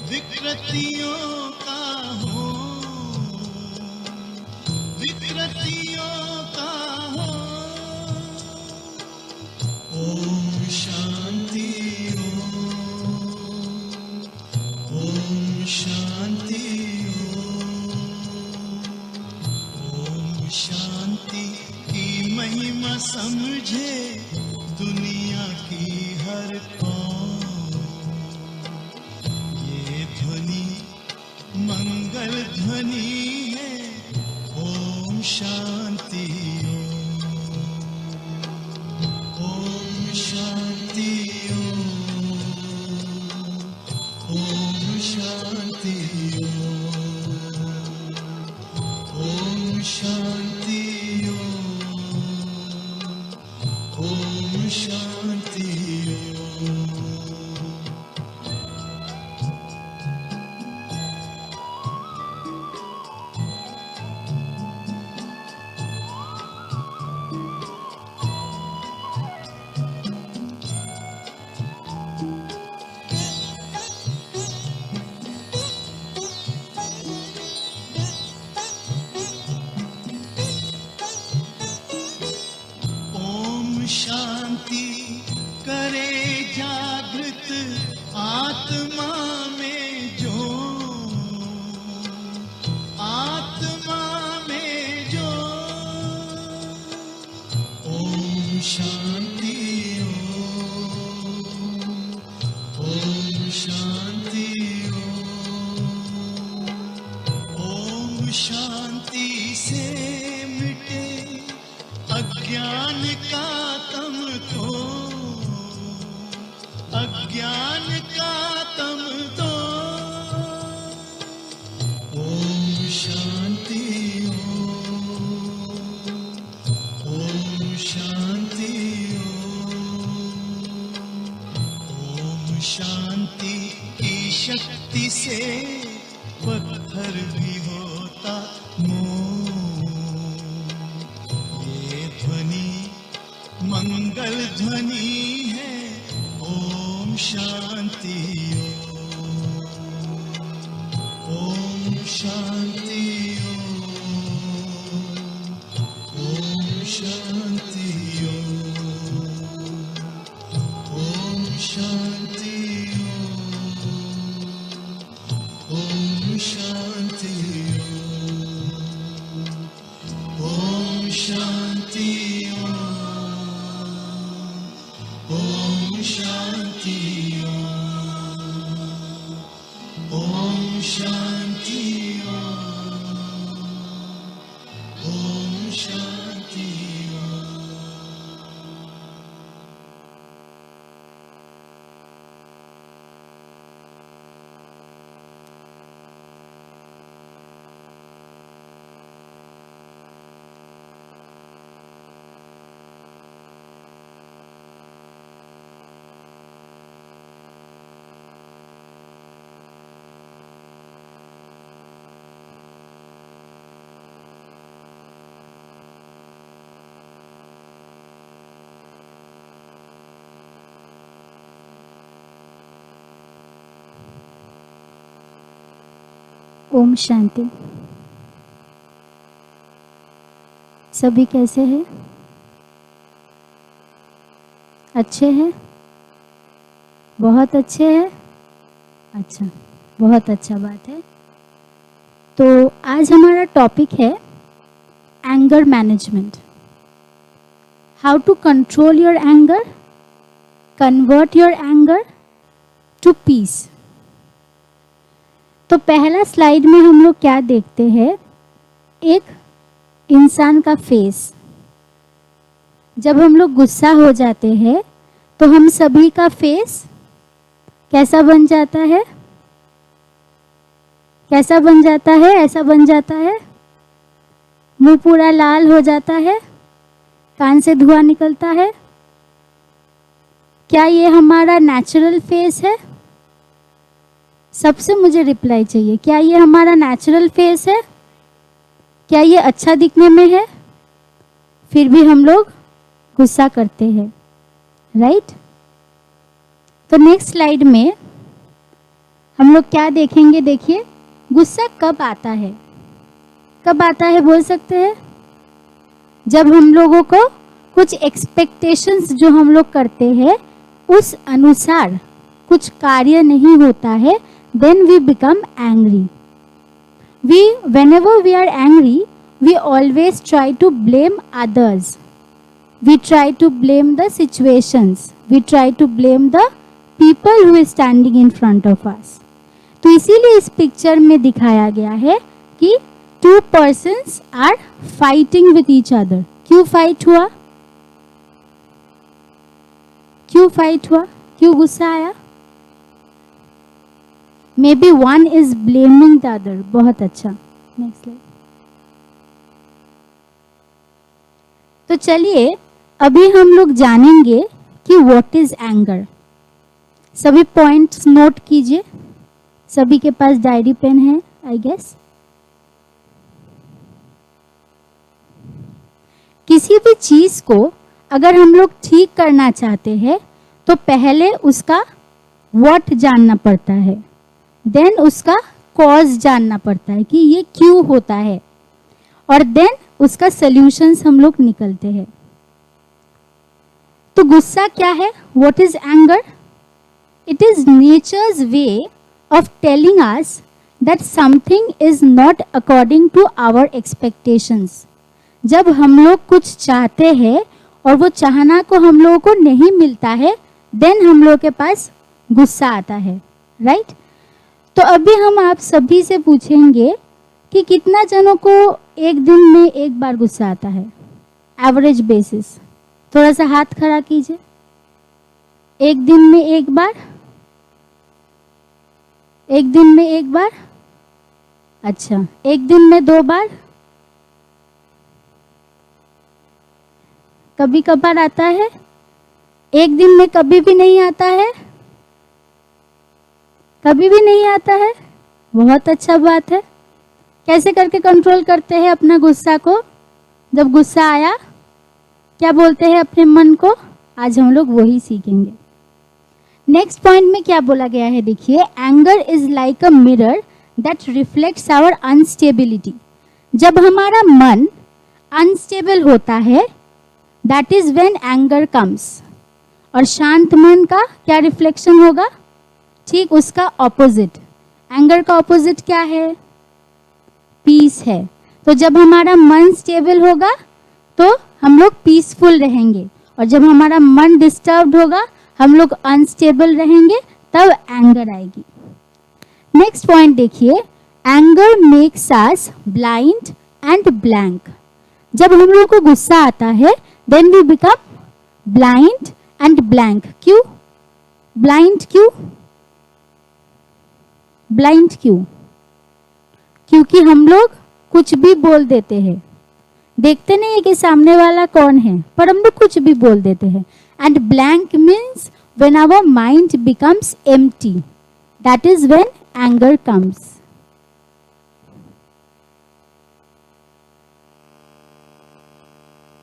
विकृतियों का हो, विकृतियों का हो। ओम शांति ओम शांति ओम शांति की महिमा समझे दुनिया की हर कौम। ये ध्वनि मंगल ध्वनि है। ओम शांति ओम शांति ओम शांति ओम शांति ओम शांति। शांति करे जागृत आत्मा में जो, आत्मा में जो। ओम शांति ओम शांति ओम शांति से मिटे अज्ञान का तम को, अज्ञान का तम दो। ओम शांति ओम शांति ओम शांति की शक्ति से पत्थर भी होता मोम। ये ध्वनि मंगल ध्वनि है। ओम शांति ओम शांति ओम शांति ओम शांति ओम शांति ओम शांति ओम शांति ओम शांति ओम शांति। ओम शांति। सभी कैसे हैं? अच्छे हैं? बहुत अच्छे हैं। अच्छा, बहुत अच्छा बात है। तो आज हमारा टॉपिक है anger management. How to control your anger, convert your anger to peace. तो पहला स्लाइड में हम लोग क्या देखते हैं? एक इंसान का फेस। जब हम लोग गुस्सा हो जाते हैं तो हम सभी का फेस कैसा बन जाता है? कैसा बन जाता है? ऐसा बन जाता है। मुंह पूरा लाल हो जाता है, कान से धुआं निकलता है। क्या ये हमारा नेचुरल फेस है? सबसे मुझे रिप्लाई चाहिए। क्या ये हमारा नेचुरल फेस है? क्या ये अच्छा दिखने में है? फिर भी हम लोग गुस्सा करते हैं, राइट? तो नेक्स्ट स्लाइड में हम लोग क्या देखेंगे, देखिए गुस्सा कब आता है, कब आता है बोल सकते हैं? जब हम लोगों को कुछ एक्सपेक्टेशंस जो हम लोग करते हैं उस अनुसार कुछ कार्य नहीं होता है, then we become angry. Whenever we are angry, we always try to blame others. We try to blame the situations. We try to blame the people who is standing in front of us. तो इसीलिए इस picture में दिखाया गया है कि two persons are fighting with each other. क्यों fight हुआ? क्यों फाइट हुआ? क्यों गुस्सा आया? May be one is blaming the other. बहुत अच्छा. Next slide. तो चलिए अभी हम लोग जानेंगे कि व्हाट इज एंगर. सभी पॉइंट्स नोट कीजिए. सभी के पास डायरी पेन है आई गेस. किसी भी चीज को अगर हम लोग ठीक करना चाहते हैं तो पहले उसका व्हाट जानना पड़ता है, देन उसका कॉज जानना पड़ता है कि ये क्यों होता है, और देन उसका सॉल्यूशंस हम लोग निकलते हैं. तो गुस्सा क्या है? What is anger? It is nature's way of telling us that something is not according to our expectations. जब हम लोग कुछ चाहते हैं और वो चाहना को हम लोगों को नहीं मिलता है, देन हम लोग के पास गुस्सा आता है, राइट? तो अभी हम आप सभी से पूछेंगे कि कितना जनों को एक दिन में एक बार गुस्सा आता है, एवरेज बेसिस. थोड़ा सा हाथ खड़ा कीजिए. एक दिन में एक बार? एक दिन में एक बार? अच्छा. एक दिन में 2 बार? कभी कभार आता है? एक दिन में कभी भी नहीं आता है? कभी भी नहीं आता है? बहुत अच्छा बात है. कैसे करके कंट्रोल करते हैं अपना गुस्सा को? जब गुस्सा आया क्या बोलते हैं अपने मन को? आज हम लोग वही सीखेंगे. नेक्स्ट पॉइंट में क्या बोला गया है देखिए. Anger is like a mirror that reflects our instability. जब हमारा मन अनस्टेबल होता है, that is when anger comes. और शांत मन का क्या रिफ्लेक्शन होगा? ठीक उसका ऑपोजिट. एंगर का ऑपोजिट क्या है? पीस है. तो जब हमारा मन स्टेबल होगा तो हम लोग पीसफुल रहेंगे, और जब हमारा मन डिस्टर्ब्ड होगा, हम लोग अनस्टेबल रहेंगे, तब एंगर आएगी. नेक्स्ट पॉइंट देखिए. Anger makes us blind and blank. जब हम लोग को गुस्सा आता है, then we become blind and blank. क्यों ब्लाइंड? क्यों ब्लाइंड? क्यों? क्योंकि हम लोग कुछ भी बोल देते हैं. देखते नहीं है कि सामने वाला कौन है, पर हम लोग कुछ भी बोल देते हैं. And blank means when our mind becomes empty, that is when anger comes.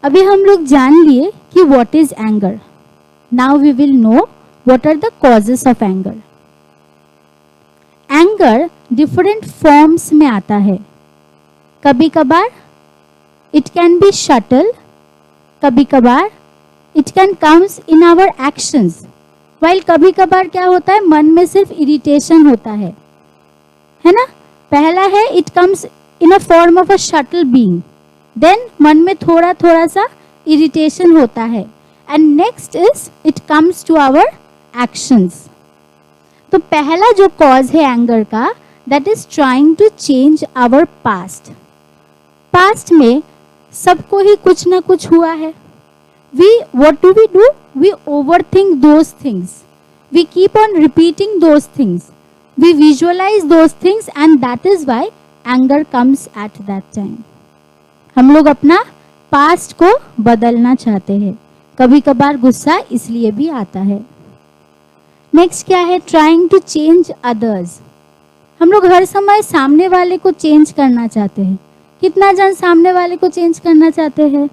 अभी हम लोग जान लिए कि what is anger. Now we will know what are the causes of anger. Anger different forms में आता है. कभी कभार इट कैन बी शटल, कभी कभार it can comes in our actions. While कभी कभार क्या होता है, मन में सिर्फ इरिटेशन होता है ना. पहला है it comes in a form of a subtle being, देन मन में थोड़ा थोड़ा सा इरिटेशन होता है, and next is it comes to our actions. तो पहला जो कॉज है एंगर का, that is trying to change our past. Past में सबको ही कुछ ना कुछ हुआ है. what do? We overthink those things. We keep on repeating those things. We visualize those things, and that is why anger comes at that time. हम लोग अपना पास्ट को बदलना चाहते हैं. कभी कभार गुस्सा इसलिए भी आता है. नेक्स्ट क्या है? Trying to change others. हम लोग हर समय सामने वाले को चेंज करना चाहते हैं. कितना जन सामने वाले को चेंज करना चाहते हैं?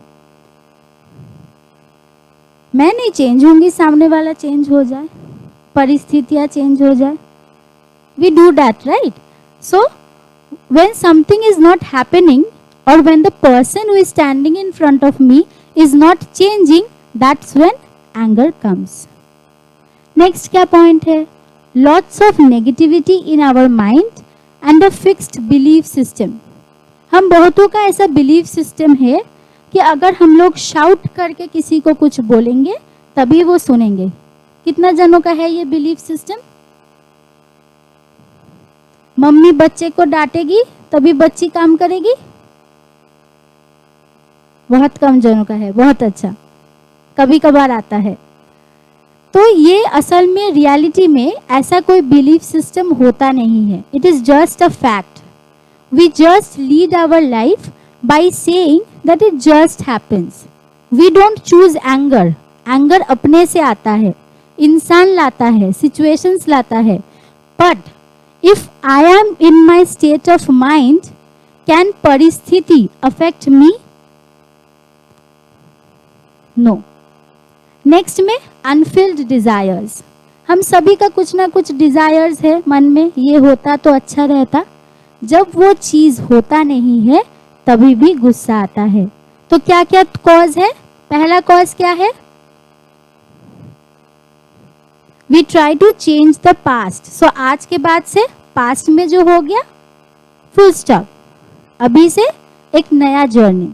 मैं नहीं चेंज होंगी, सामने वाला चेंज हो जाए, परिस्थितियां चेंज हो जाए. We do that, right? So when something is not happening, or when the person who is standing in front of me is not changing, that's when anger comes. Next क्या point है? Lots of negativity in our mind and a fixed belief system. हम बहुतों का ऐसा belief system है कि अगर हम लोग शाउट करके किसी को कुछ बोलेंगे तभी वो सुनेंगे. कितना जनों का है ये बिलीफ सिस्टम? मम्मी बच्चे को डांटेगी तभी बच्ची काम करेगी? बहुत कम जनों का है. बहुत अच्छा, कभी कभार आता है. तो ये असल में रियलिटी में ऐसा कोई बिलीफ सिस्टम होता नहीं है. It is just a fact. We just lead our life by saying that it just happens. We don't choose anger. Anger अपने से आता है, इंसान लाता है, situations लाता है. But if I am in my state of mind, can परिस्थिति affect me? No. Next में unfilled desires. हम सभी का कुछ ना कुछ desires है मन में, ये होता तो अच्छा रहता. जब वो चीज होता नहीं है तभी भी गुस्सा आता है. तो क्या क्या कॉज है? पहला कॉज क्या है? We try to change the past. So आज के बाद से पास्ट में जो हो गया फुल स्टॉप, अभी से एक नया जर्नी.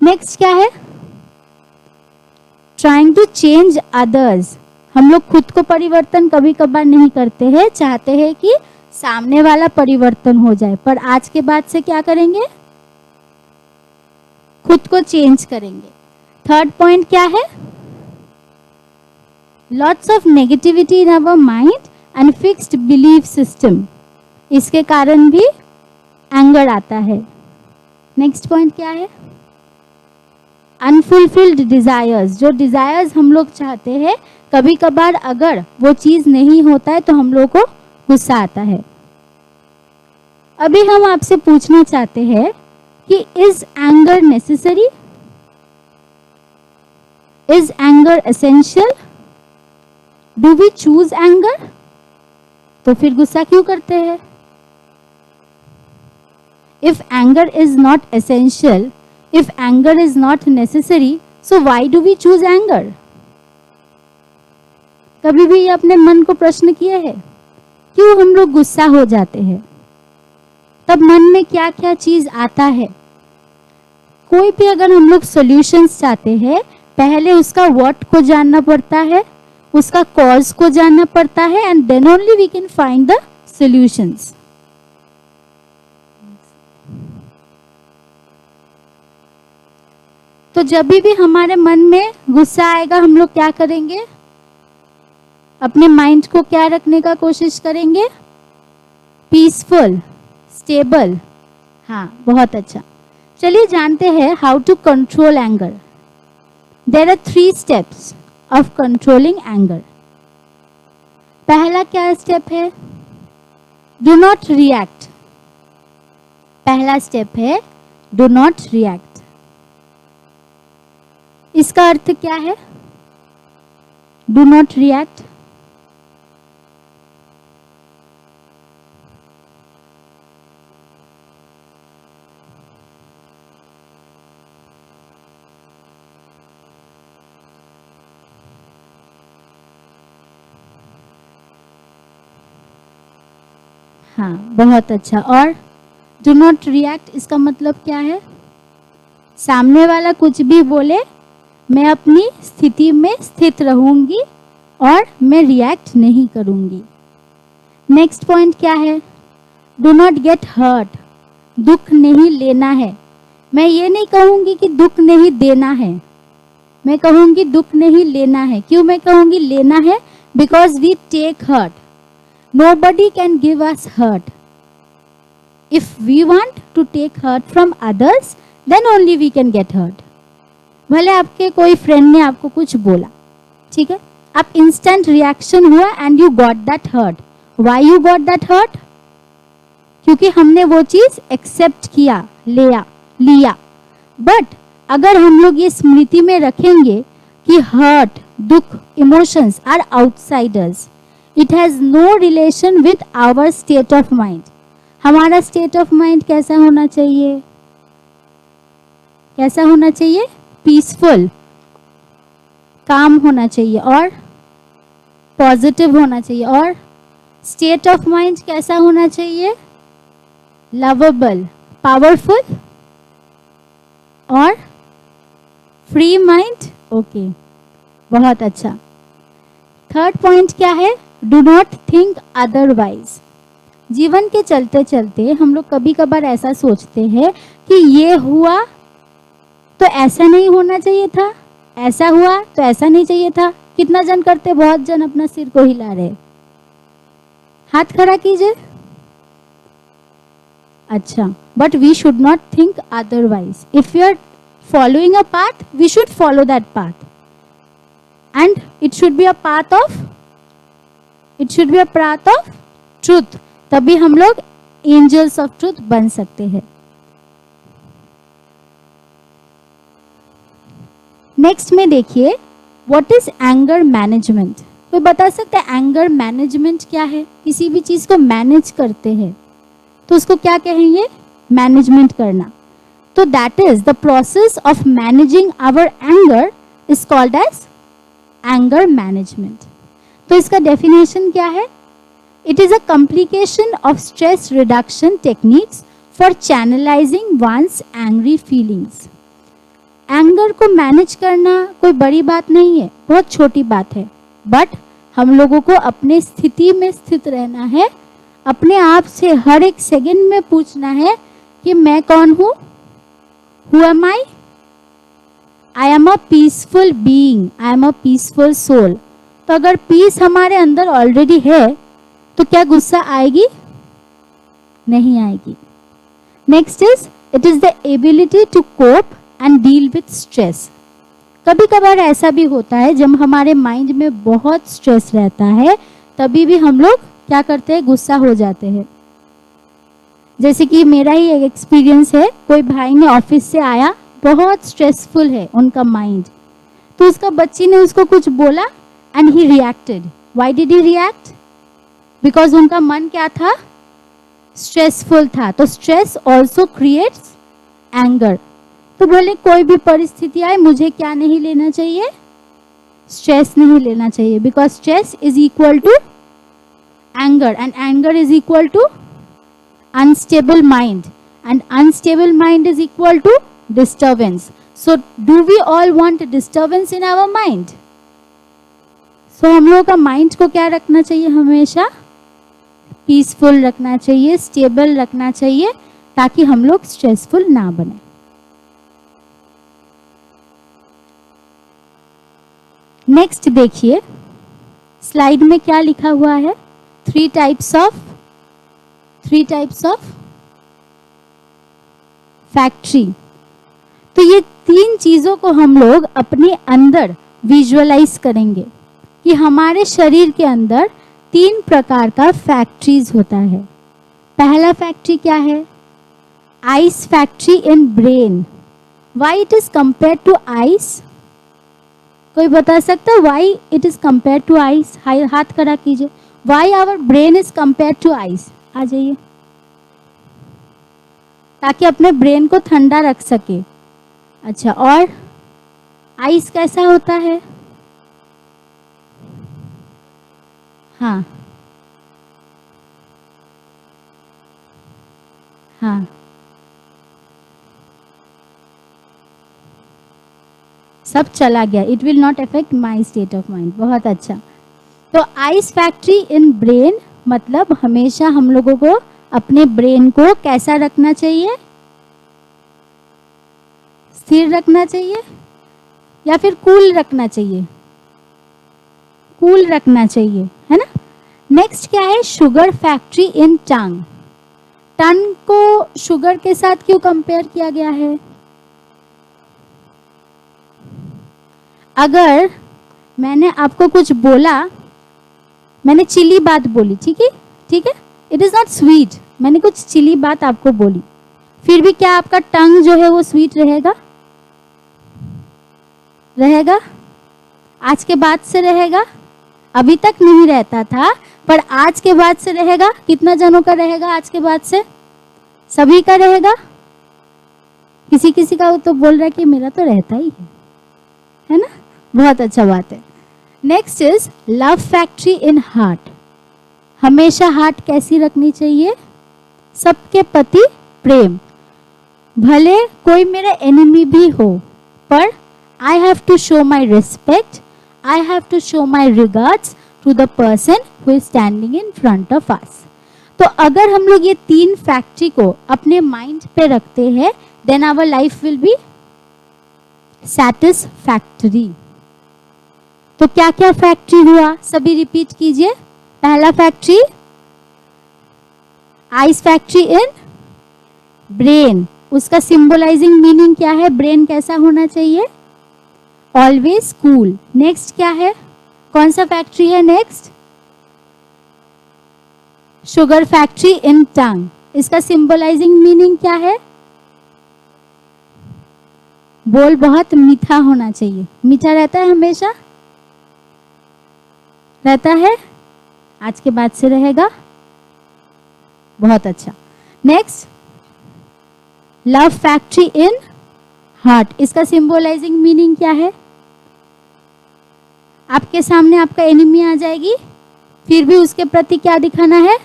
नेक्स्ट क्या है? Trying to change others. हम लोग खुद को परिवर्तन कभी कभार नहीं करते हैं, चाहते हैं कि सामने वाला परिवर्तन हो जाए, पर आज के बाद से क्या करेंगे? खुद को चेंज करेंगे. थर्ड पॉइंट क्या है? Lots of negativity in our mind and fixed belief system. इसके कारण भी एंगर आता है. नेक्स्ट पॉइंट क्या है? Unfulfilled desires. जो डिजायर्स हम लोग चाहते हैं, कभी कभार अगर वो चीज नहीं होता है तो हम लोग को गुस्सा आता है. अभी हम आपसे पूछना चाहते हैं कि is anger necessary? Is anger essential? Do we choose anger? तो फिर गुस्सा क्यों करते हैं? If anger is not essential, if anger is not necessary, so why do we choose anger? कभी भी अपने मन को प्रश्न किए हैं क्यों हम लोग गुस्सा हो जाते हैं? तब मन में क्या क्या चीज आता है? कोई भी अगर हम लोग सॉल्यूशंस चाहते हैं, पहले उसका व्हाट को जानना पड़ता है, उसका कॉज को जानना पड़ता है, and then only we can find the solutions. तो जब भी हमारे मन में गुस्सा आएगा हम लोग क्या करेंगे? अपने माइंड को क्या रखने का कोशिश करेंगे? Peaceful, stable. हाँ, बहुत अच्छा. चलिए जानते हैं how to control anger. There are 3 steps of controlling anger. पहला क्या स्टेप है? Do not react. पहला स्टेप है डू नॉट रिएक्ट. इसका अर्थ क्या है? Do not react. हाँ, बहुत अच्छा. और डू नॉट रिएक्ट इसका मतलब क्या है? सामने वाला कुछ भी बोले, मैं अपनी स्थिति में स्थित रहूंगी और मैं रिएक्ट नहीं करूंगी. नेक्स्ट पॉइंट क्या है? Do not get hurt. दुख नहीं लेना है. मैं ये नहीं कहूंगी कि दुख नहीं देना है, मैं कहूंगी दुख नहीं लेना है. क्यों मैं कहूंगी लेना है? Because we take hurt. Nobody can give us hurt. If we want to take hurt from others, then only we can get hurt. भले आपके कोई फ्रेंड ने आपको कुछ बोला, ठीक है, आप इंस्टेंट रिएक्शन हुआ and you got that hurt. Why you got that hurt? क्योंकि हमने वो चीज एक्सेप्ट किया, लिया. बट अगर हम लोग ये स्मृति में रखेंगे कि हर्ट, दुख, emotions are outsiders, it has no relation with our state of mind. हमारा स्टेट ऑफ माइंड कैसा होना चाहिए? कैसा होना चाहिए? पीसफुल, काम होना चाहिए और पॉजिटिव होना चाहिए. और स्टेट ऑफ माइंड कैसा होना चाहिए? लवेबल, पावरफुल और फ्री माइंड. ओके, बहुत अच्छा. थर्ड पॉइंट क्या है? Do not think otherwise. जीवन के चलते चलते हम लोग कभी कभार ऐसा सोचते हैं कि ये हुआ तो ऐसा नहीं होना चाहिए था, ऐसा हुआ तो ऐसा नहीं चाहिए था. कितना जन करते? बहुत जन अपना सिर को हिला रहे. हाथ खड़ा कीजिए. अच्छा, but we should not think otherwise. If you are following a path, we should follow that path, and it should be a path of truth. तभी हम लोग एंजल्स ऑफ ट्रूथ बन सकते हैं. नेक्स्ट में देखिए, व्हाट इज एंगर मैनेजमेंट. कोई बता सकता है एंगर मैनेजमेंट क्या है? किसी भी चीज को मैनेज करते हैं तो उसको क्या कहेंगे? मैनेजमेंट करना. तो that is the process of managing our anger is called as anger management. तो इसका डेफिनेशन क्या है? It is a complication of stress reduction techniques for channelising one's angry feelings. Anger को मैनेज करना कोई बड़ी बात नहीं है, बहुत छोटी बात है. बट हम लोगों को अपने स्थिति में स्थित रहना है, अपने आप से हर एक सेकंड में पूछना है कि मैं कौन हूँ? Who am I? I am a peaceful being, I am a peaceful soul. तो अगर पीस हमारे अंदर ऑलरेडी है तो क्या गुस्सा आएगी? नहीं आएगी. Next is, it is the ability to cope and deal with stress. कभी कभार ऐसा भी होता है जब हमारे माइंड में बहुत स्ट्रेस रहता है, तभी भी हम लोग क्या करते हैं? गुस्सा हो जाते हैं. जैसे कि मेरा ही एक एक्सपीरियंस है. कोई भाई ने ऑफिस से आया, बहुत स्ट्रेसफुल है उनका माइंड, तो उसका बच्ची ने उसको कुछ बोला and he reacted. Why did he react? Because उनका मन क्या था? स्ट्रेसफुल था. तो स्ट्रेस ऑल्सो क्रिएट्स एंगर. तो बोले कोई भी परिस्थिति आए मुझे क्या नहीं लेना चाहिए? स्ट्रेस नहीं लेना चाहिए. Because stress is equal to anger and anger is equal to unstable mind, and unstable mind is equal to disturbance. So do we all want disturbance in our mind? So हम लोगों का mind को क्या रखना चाहिए? हमेशा peaceful रखना चाहिए, स्टेबल रखना चाहिए, ताकि हम लोग स्ट्रेसफुल ना बने. नेक्स्ट देखिए, स्लाइड में क्या लिखा हुआ है? Three types of factory. तो ये तीन चीजों को हम लोग अपने अंदर विजुअलाइज करेंगे कि हमारे शरीर के अंदर तीन प्रकार का फैक्ट्रीज होता है. पहला फैक्ट्री क्या है? Ice factory in brain. Why it is compare to ice? कोई बता सकता है why it is compare to ice? हाथ खड़ा कीजिए. Why our brain is compare to ice? आ जाइए, ताकि अपने ब्रेन को ठंडा रख सके. अच्छा, और आइस कैसा होता है? हाँ हाँ, सब चला गया. It will not affect my state of mind. बहुत अच्छा. तो आइस फैक्ट्री इन ब्रेन मतलब हमेशा हम लोगों को अपने ब्रेन को कैसा रखना चाहिए? स्थिर रखना चाहिए या फिर कूल रखना चाहिए? कूल रखना चाहिए, है ना. नेक्स्ट क्या है? शुगर फैक्ट्री इन टंग. टंग को शुगर के साथ क्यों कंपेयर किया गया है? अगर मैंने आपको कुछ बोला, मैंने चिली बात बोली, ठीक है, इट इज नॉट स्वीट, मैंने कुछ चिली बात आपको बोली, फिर भी क्या आपका टंग जो है वो स्वीट रहेगा? आज के बाद से रहेगा? अभी तक नहीं रहता था, पर आज के बाद से रहेगा, कितना जनों का रहेगा आज के बाद से? सभी का रहेगा? किसी किसी का तो बोल रहा है कि मेरा तो रहता ही है ना? बहुत अच्छा बात है। Next is love factory in heart. हमेशा हार्ट कैसी रखनी चाहिए? सबके प्रति प्रेम। भले कोई मेरा एनिमी भी हो, पर I have to show my respect, I have to show my regards to the person who is standing in front of us. तो अगर हम लोग ये 3 फैक्ट्री को अपने माइंड पे रखते हैं, then our life will be satisfactory. तो क्या क्या फैक्ट्री हुआ, सभी रिपीट कीजिए। पहला factory ice factory in brain, उसका सिंबलाइजिंग मीनिंग क्या है? ब्रेन कैसा होना चाहिए? Always cool. नेक्स्ट क्या है? कौन सा फैक्ट्री है नेक्स्ट? शुगर फैक्ट्री इन टंग, इसका सिंबलाइजिंग मीनिंग क्या है? बोल बहुत मीठा होना चाहिए। मीठा रहता है हमेशा? रहता है? आज के बाद से रहेगा? बहुत अच्छा। Next love factory in heart, इसका सिंबलाइजिंग मीनिंग क्या है? आपके सामने आपका एनिमी आ जाएगी, फिर भी उसके प्रति क्या दिखाना है?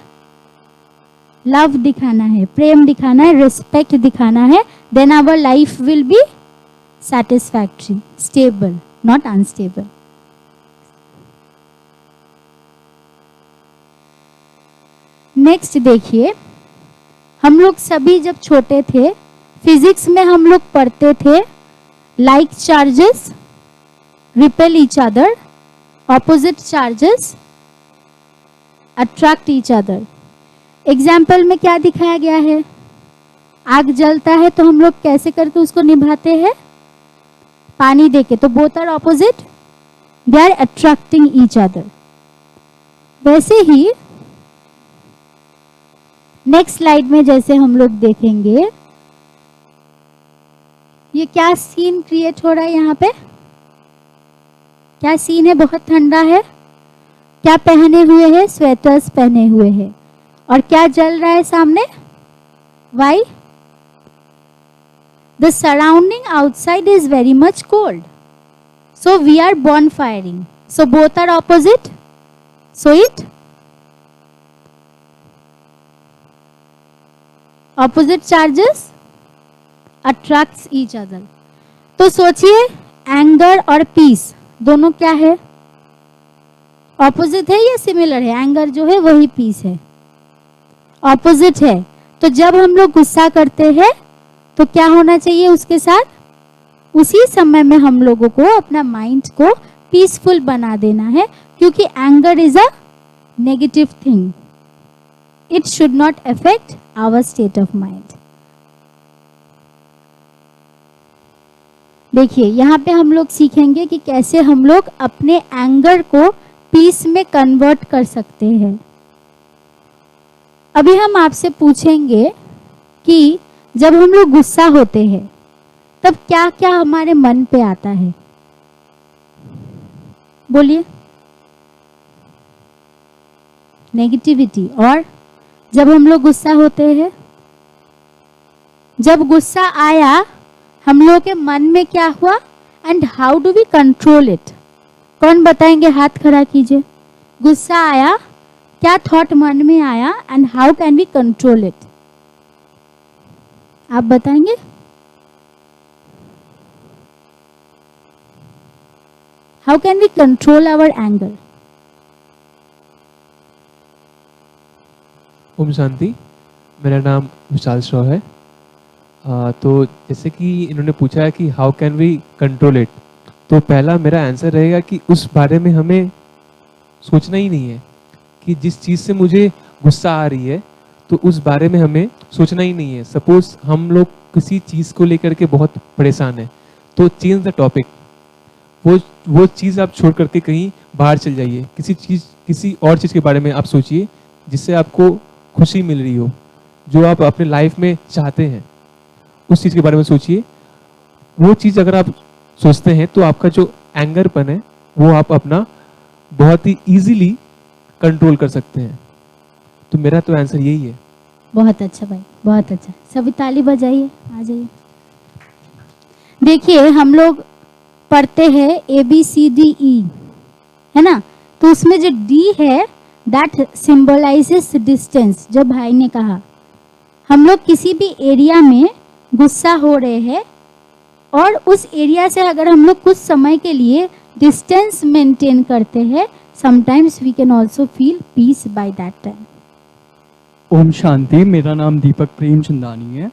लव दिखाना है, प्रेम दिखाना है, रिस्पेक्ट दिखाना है। Then our life will be satisfactory, stable, not unstable. Next देखिए, हम लोग सभी जब छोटे थे, फिजिक्स में हम लोग पढ़ते थे like charges repel each other, opposite charges attract each other. Example में क्या दिखाया गया है? आग जलता है तो हम लोग कैसे करके उसको निभाते हैं? पानी देके। तो both are opposite, they are attracting each other. वैसे ही नेक्स्ट स्लाइड में जैसे हम लोग देखेंगे, ये क्या सीन क्रिएट हो रहा है यहाँ पे? क्या सीन है? बहुत ठंडा है। क्या पहने हुए है? स्वेटर्स पहने हुए हैं। और क्या जल रहा है सामने? Y? The surrounding outside is very much cold. So we are bonfiring. So both are opposite. So it opposite charges attracts each other. तो सोचिए एंगर और पीस दोनों क्या है? ऑपोजिट है या सिमिलर है? एंगर जो है वही पीस है, ऑपोजिट है। तो जब हम लोग गुस्सा करते हैं तो क्या होना चाहिए उसके साथ? उसी समय में हम लोगों को अपना माइंड को पीसफुल बना देना है, क्योंकि anger is a negative thing, it should not affect our state of mind. देखिए यहाँ पे हम लोग सीखेंगे कि कैसे हम लोग अपने एंगर को पीस में कन्वर्ट कर सकते हैं। अभी हम आपसे पूछेंगे कि जब हम लोग गुस्सा होते हैं तब क्या क्या हमारे मन पे आता है? बोलिए। नेगेटिविटी। और जब हम लोग गुस्सा होते हैं, जब गुस्सा आया हम लोगों के मन में क्या हुआ and how do we control it? कौन बताएंगे? हाथ खड़ा कीजिए। गुस्सा आया, क्या थॉट मन में आया and how can we control it? आप बताएंगे? How can we control our anger? Om Shanti. मेरा नाम विशाल श्रॉ है। तो जैसे कि इन्होंने पूछा है कि how can we control it, तो पहला मेरा आंसर रहेगा कि उस बारे में हमें सोचना ही नहीं है कि जिस चीज़ से मुझे गुस्सा आ रही है तो उस बारे में हमें सोचना ही नहीं है। सपोज हम लोग किसी चीज़ को लेकर के बहुत परेशान हैं, तो चेंज द टॉपिक। वो चीज़ आप छोड़ करके कहीं बाहर चल जाइए, किसी और चीज़ के बारे में आप सोचिए जिससे आपको खुशी मिल रही हो, जो आप अपने लाइफ में चाहते हैं, उस चीज़ के बारे में सोचिए। वो चीज़ अगर आप सोचते हैं तो आपका जो एंगरपन है वो आप अपना बहुत ही ईजीली कंट्रोल कर सकते हैं। तो मेरा तो आंसर यही है। बहुत अच्छा भाई, बहुत अच्छा। सभी ताली बजाइए, आ जाइए। देखिए हम लोग पढ़ते हैं ABCDE, है ना? तो उसमें जो D है दैट सिंबलाइजेस डिस्टेंस। जो भाई ने कहा हम लोग किसी भी एरिया में गुस्सा हो रहे हैं और उस एरिया से अगर हम लोग कुछ समय के लिए डिस्टेंस मेंटेन करते हैं, sometimes we can also feel peace by that time. Om Shanti. मेरा नाम दीपक प्रेमचंदानी है।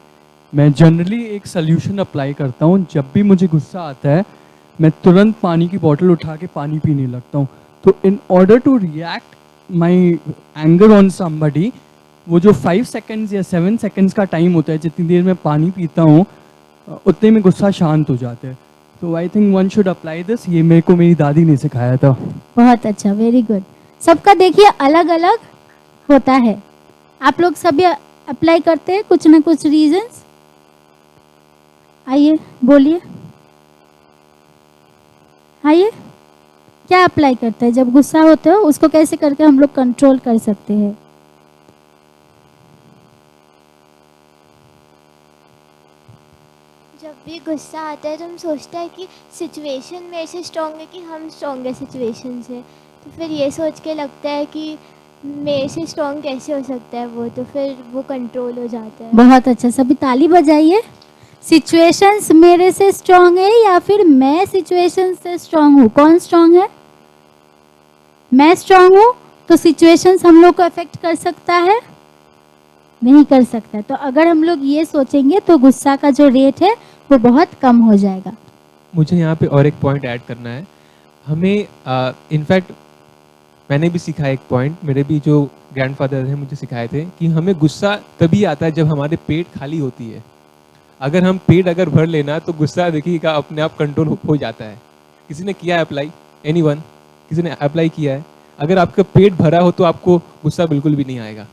मैं जनरली एक सल्यूशन अप्लाई करता हूँ। जब भी मुझे गुस्सा आता है मैं तुरंत पानी की बोतल उठा के पानी पीने लगता हूँ। तो in order to react my anger on somebody, वो जो 5 सेकेंड्स या 7 सेकेंड्स का टाइम होता है, जितनी देर मैं पानी पीता हूँ उतने में गुस्सा शांत हो जाता है। तो I think one should apply this. ये मेरे को मेरी दादी ने सिखाया था। बहुत अच्छा, वेरी गुड। सबका देखिए अलग अलग होता है। आप लोग सभी अप्लाई करते हैं कुछ ना कुछ रीजंस। आइए बोलिए, आइए क्या अप्लाई करते हैं जब गुस्सा होते हो? उसको कैसे करके हम लोग कंट्रोल कर सकते हैं? जब भी गुस्सा आता है तो हम सोचते हैं कि सिचुएशन मेरे से स्ट्रॉन्ग है कि हम स्ट्रॉन्ग है सिचुएशन से। तो फिर ये सोच के लगता है कि मेरे से स्ट्रॉन्ग कैसे हो सकता है वो, तो फिर वो कंट्रोल हो जाता है। बहुत अच्छा, सभी ताली बजाइए। सिचुएशंस मेरे से स्ट्रॉन्ग है या फिर मैं सिचुएशन से स्ट्रॉन्ग हूँ? कौन स्ट्रॉन्ग है? मैं स्ट्रॉन्ग हूँ। तो सिचुएशंस हम लोग को अफेक्ट कर सकता है? नहीं कर सकता। तो अगर हम लोग ये सोचेंगे तो गुस्सा का जो रेट है वो बहुत कम हो जाएगा। मुझे यहाँ पे और एक पॉइंट ऐड करना है। हमें इनफैक्ट मैंने भी सीखा एक पॉइंट, मेरे भी जो ग्रैंडफादर हैं मुझे सिखाए थे कि हमें गुस्सा तभी आता है जब हमारे पेट खाली होती है। अगर हम पेट अगर भर लेना तो गुस्सा देखिएगा अपने आप कंट्रोल हो जाता है। किसी ने किया है अप्लाई? एनीवन? किसी ने अप्लाई किया है? अगर आपका पेट भरा हो तो आपको गुस्सा बिल्कुल भी नहीं आएगा।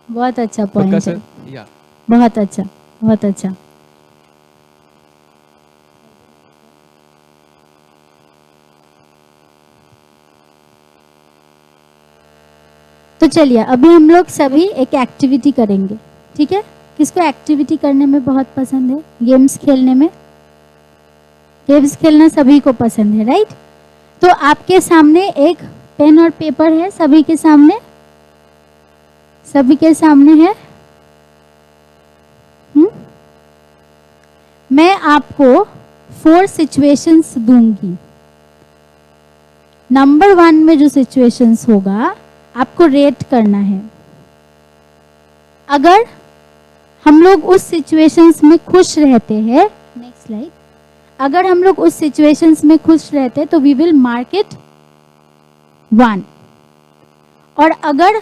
बहुत अच्छा पक्का पॉइंट है। सर? या बहुत अच्छा, बहुत अच्छा। तो चलिए अभी हम लोग सभी एक एक्टिविटी करेंगे, ठीक है? किसको एक्टिविटी करने में बहुत पसंद है? गेम्स खेलने में? गेम्स खेलना सभी को पसंद है, राइट? तो आपके सामने एक पेन और पेपर है, सभी के सामने, सभी के सामने है। मैं आपको 4 सिचुएशंस दूंगी। नंबर 1 में जो सिचुएशंस होगा आपको रेट करना है। अगर हम लोग उस सिचुएशंस में खुश रहते हैं, नेक्स्ट स्लाइड, अगर हम लोग उस सिचुएशंस में खुश रहते हैं तो वी विल मार्क इट 1। और अगर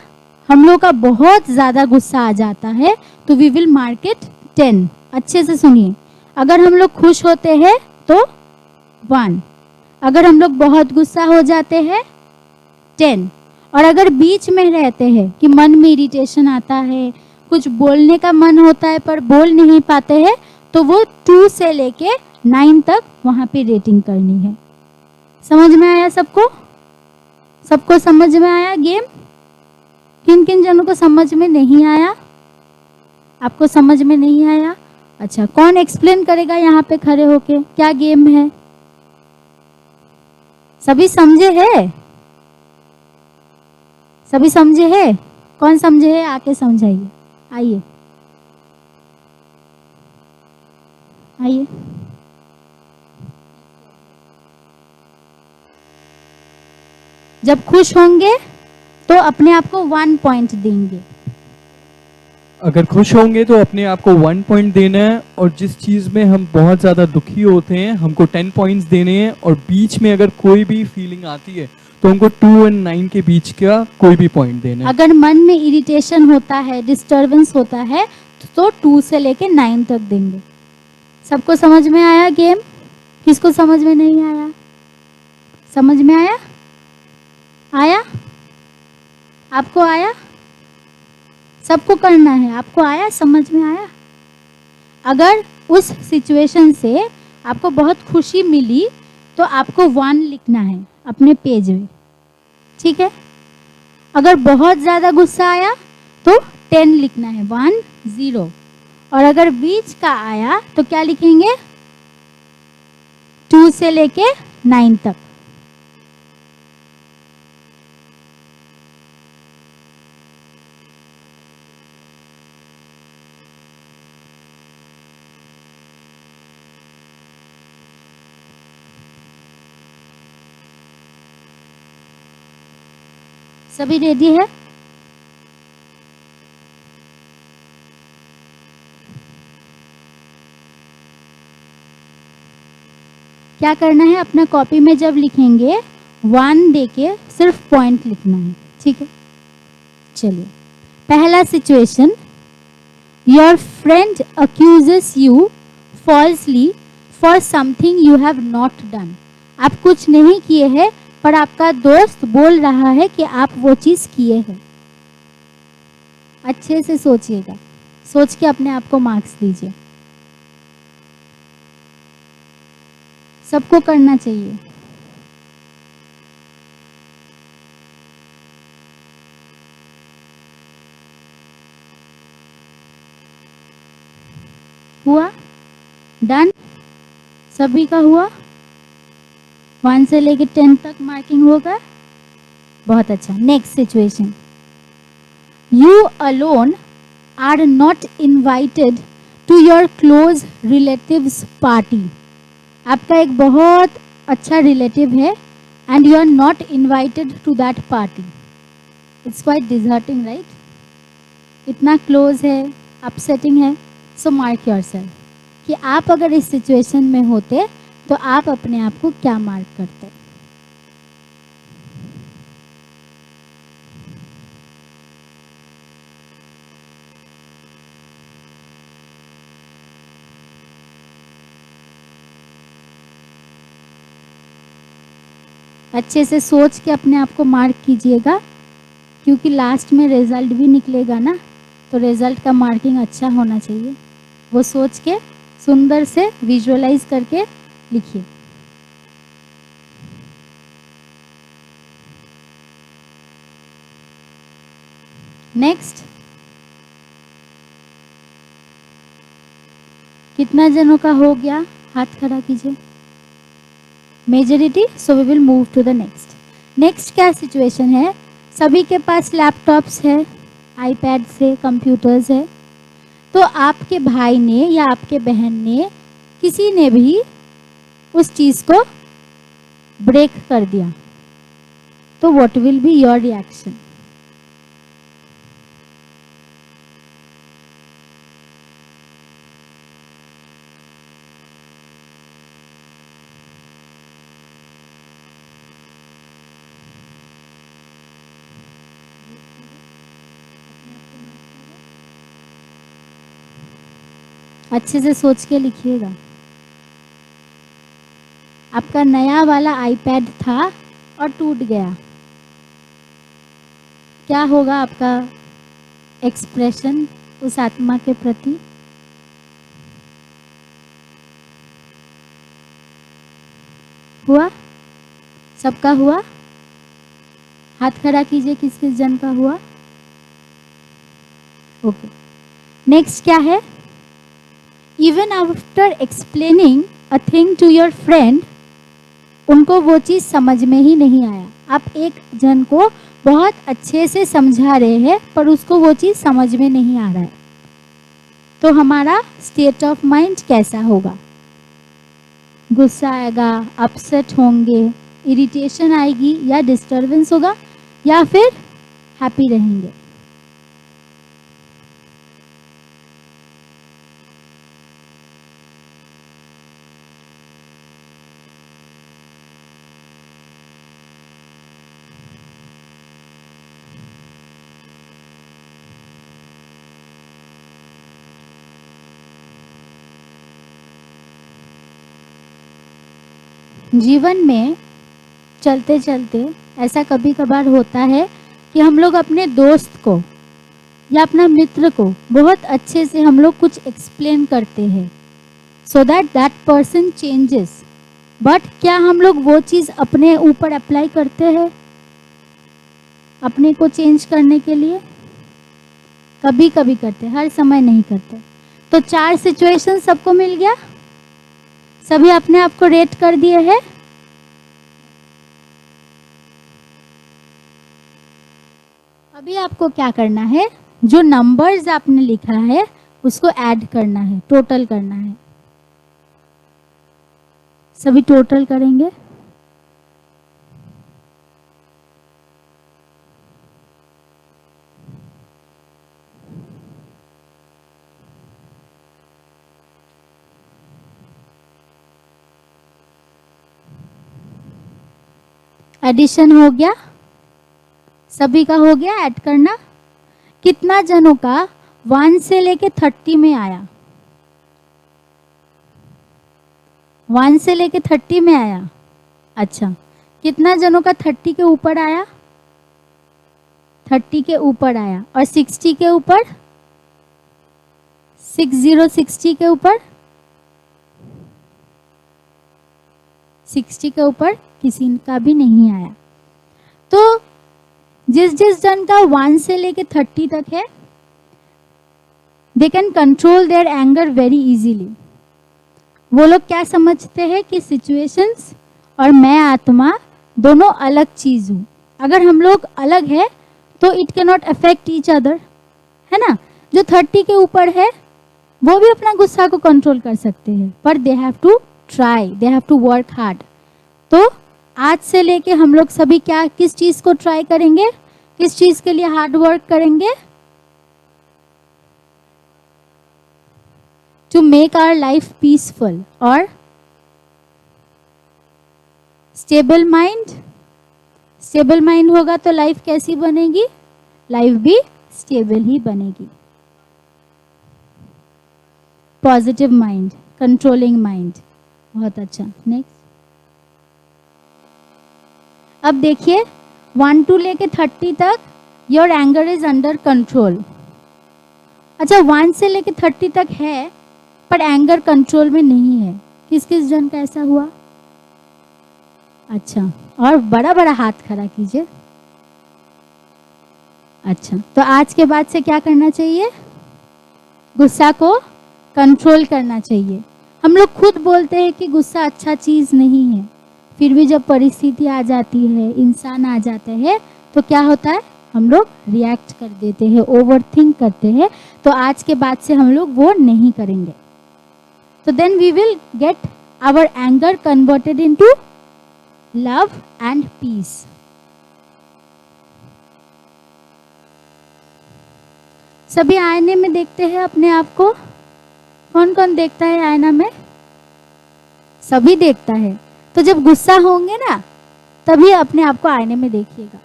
हम लोग का बहुत ज़्यादा गुस्सा आ जाता है तो वी विल मार्क इट 10। अच्छे से सुनिए, अगर हम लोग खुश होते हैं तो 1, अगर हम लोग बहुत गुस्सा हो जाते हैं 10, और अगर बीच में रहते हैं कि मन में इरिटेशन आता है, कुछ बोलने का मन होता है पर बोल नहीं पाते हैं, तो वो 2 से लेके 9 तक वहाँ पे रेटिंग करनी है। समझ में आया सबको? सबको समझ में आया गेम? किन किन जनों को समझ में नहीं आया? आपको समझ में नहीं आया? अच्छा, कौन एक्सप्लेन करेगा यहाँ पे खड़े होके क्या गेम है? सभी समझे हैं? सभी समझे हैं? कौन समझे है आके समझाइए। आइए आइए। जब खुश होंगे तो अपने आप को 1 पॉइंट देंगे। अगर खुश होंगे तो अपने आप को 1 पॉइंट देना है, और जिस चीज़ में हम बहुत ज़्यादा दुखी होते हैं हमको 10 पॉइंट्स देने हैं, और बीच में अगर कोई भी फीलिंग आती है तो हमको 2 और 9 के बीच का कोई भी पॉइंट देना है। अगर मन में इरिटेशन होता है, डिस्टर्बेंस होता है तो 2 से लेके 9 तक देंगे। सबको समझ में आया गेम? किसको समझ में नहीं आया? समझ में आया? आया? आपको आया? सबको करना है। आपको आया? समझ में आया? अगर उस सिचुएशन से आपको बहुत खुशी मिली तो आपको 1 लिखना है अपने पेज में, ठीक है? अगर बहुत ज़्यादा गुस्सा आया तो 10 लिखना है, 1 0। और अगर बीच का आया तो क्या लिखेंगे, 2 से लेके 9 तक। सभी रेडी है? क्या करना है, अपना कॉपी में जब लिखेंगे 1 देके सिर्फ पॉइंट लिखना है, ठीक है? चलिए, पहला situation, your friend accuses you falsely for something you have not done. आप कुछ नहीं किए हैं पर आपका दोस्त बोल रहा है कि आप वो चीज़ किए हैं। अच्छे से सोचिएगा, सोच के अपने आप को मार्क्स दीजिए। सबको करना चाहिए। हुआ? डन? सभी का हुआ? 1 से लेके 10 तक मार्किंग होगा। बहुत अच्छा। Next situation, you alone are not invited to your close relatives party. आपका एक बहुत अच्छा रिलेटिव है and you are not invited to that party. It's quite disheartening, right? इतना क्लोज है, अपसेटिंग है। सो मार्क योरसेल्फ कि आप अगर इस सिचुएशन में होते तो आप अपने आप को क्या मार्क करते? अच्छे से सोच के अपने आप को मार्क कीजिएगा, क्योंकि लास्ट में रिजल्ट भी निकलेगा ना, तो रिजल्ट का मार्किंग अच्छा होना चाहिए। वो सोच के सुंदर से विजुअलाइज करके लिखिए। नेक्स्ट, कितना जनों का हो गया? हाथ खड़ा कीजिए। Majority, so we will move to the next. Next क्या सिचुएशन है, सभी के पास लैपटॉप्स है, आईपैड से, कंप्यूटर्स है। तो आपके भाई ने या आपके बहन ने, किसी ने भी उस चीज़ को ब्रेक कर दिया, तो what will be your reaction? अच्छे से सोच के लिखिएगा। आपका नया वाला आईपैड था और टूट गया, क्या होगा आपका एक्सप्रेशन उस आत्मा के प्रति? हुआ? सबका हुआ? हाथ खड़ा कीजिए, किस किस जन का हुआ? ओके। नेक्स्ट क्या है, even after explaining a thing to your friend, उनको वो चीज़ समझ में ही नहीं आया। आप एक जन को बहुत अच्छे से समझा रहे हैं पर उसको वो चीज़ समझ में नहीं आ रहा है, तो हमारा स्टेट ऑफ माइंड कैसा होगा? गुस्सा आएगा, अपसेट होंगे, इरिटेशन आएगी या डिस्टर्बेंस होगा, या फिर हैप्पी रहेंगे? जीवन में चलते चलते ऐसा कभी कभार होता है कि हम लोग अपने दोस्त को या अपना मित्र को बहुत अच्छे से हम लोग कुछ एक्सप्लेन करते हैं so that that person changes, but क्या हम लोग वो चीज़ अपने ऊपर अप्लाई करते हैं? अपने को चेंज करने के लिए? कभी कभी करते, हर समय नहीं करते। तो 4 सिचुएशन सबको मिल गया? सभी अपने आप को रेट कर दिए हैं? अभी आपको क्या करना है, जो नंबर्स आपने लिखा है उसको ऐड करना है, टोटल करना है। सभी टोटल करेंगे। एडिशन हो गया, सभी का हो गया ऐड करना। कितना जनों का 1 से लेके 30 में आया? 1 से लेके 30 में आया। अच्छा, कितना जनों का 30 के ऊपर आया? 30 के ऊपर आया। और 60 के ऊपर? 60 के ऊपर? 60 के ऊपर किसी का भी नहीं आया। तो जिस जिस जन का 1 से लेके 30 तक है, they can control their anger very easily. वो लोग क्या समझते हैं कि सिचुएशंस और मैं आत्मा दोनों अलग चीज हूँ। अगर हम लोग अलग है तो it can not affect each other, है ना। जो 30 के ऊपर है वो भी अपना गुस्सा को कंट्रोल कर सकते हैं, पर they have to try, they have to work hard. तो आज से लेके हम लोग सभी क्या, किस चीज को ट्राई करेंगे, किस चीज के लिए हार्ड वर्क करेंगे? To make our life peaceful और स्टेबल माइंड। स्टेबल माइंड होगा तो लाइफ कैसी बनेगी? लाइफ भी स्टेबल ही बनेगी। पॉजिटिव माइंड, कंट्रोलिंग माइंड, बहुत अच्छा। नेक्स्ट, अब देखिए 1 to लेके 30 तक your anger is under control. अच्छा, 1 से लेके 30 तक है पर एंगर कंट्रोल में नहीं है। किस किस जन का ऐसा हुआ? अच्छा, और बड़ा बड़ा हाथ खड़ा कीजिए। अच्छा, तो आज के बाद से क्या करना चाहिए? गुस्सा को कंट्रोल करना चाहिए। हम लोग खुद बोलते हैं कि गुस्सा अच्छा चीज नहीं है, फिर भी जब परिस्थिति आ जाती है, इंसान आ जाता है, तो क्या होता है? हम लोग रिएक्ट कर देते हैं, ओवरथिंक करते हैं। तो आज के बाद से हम लोग वो नहीं करेंगे। तो then we will get our anger converted into love and peace. सभी आईने में देखते हैं अपने आप को। कौन कौन देखता है आईना में? सभी देखता है। तो जब गुस्सा होंगे ना, तभी अपने आप को आईने में देखिएगा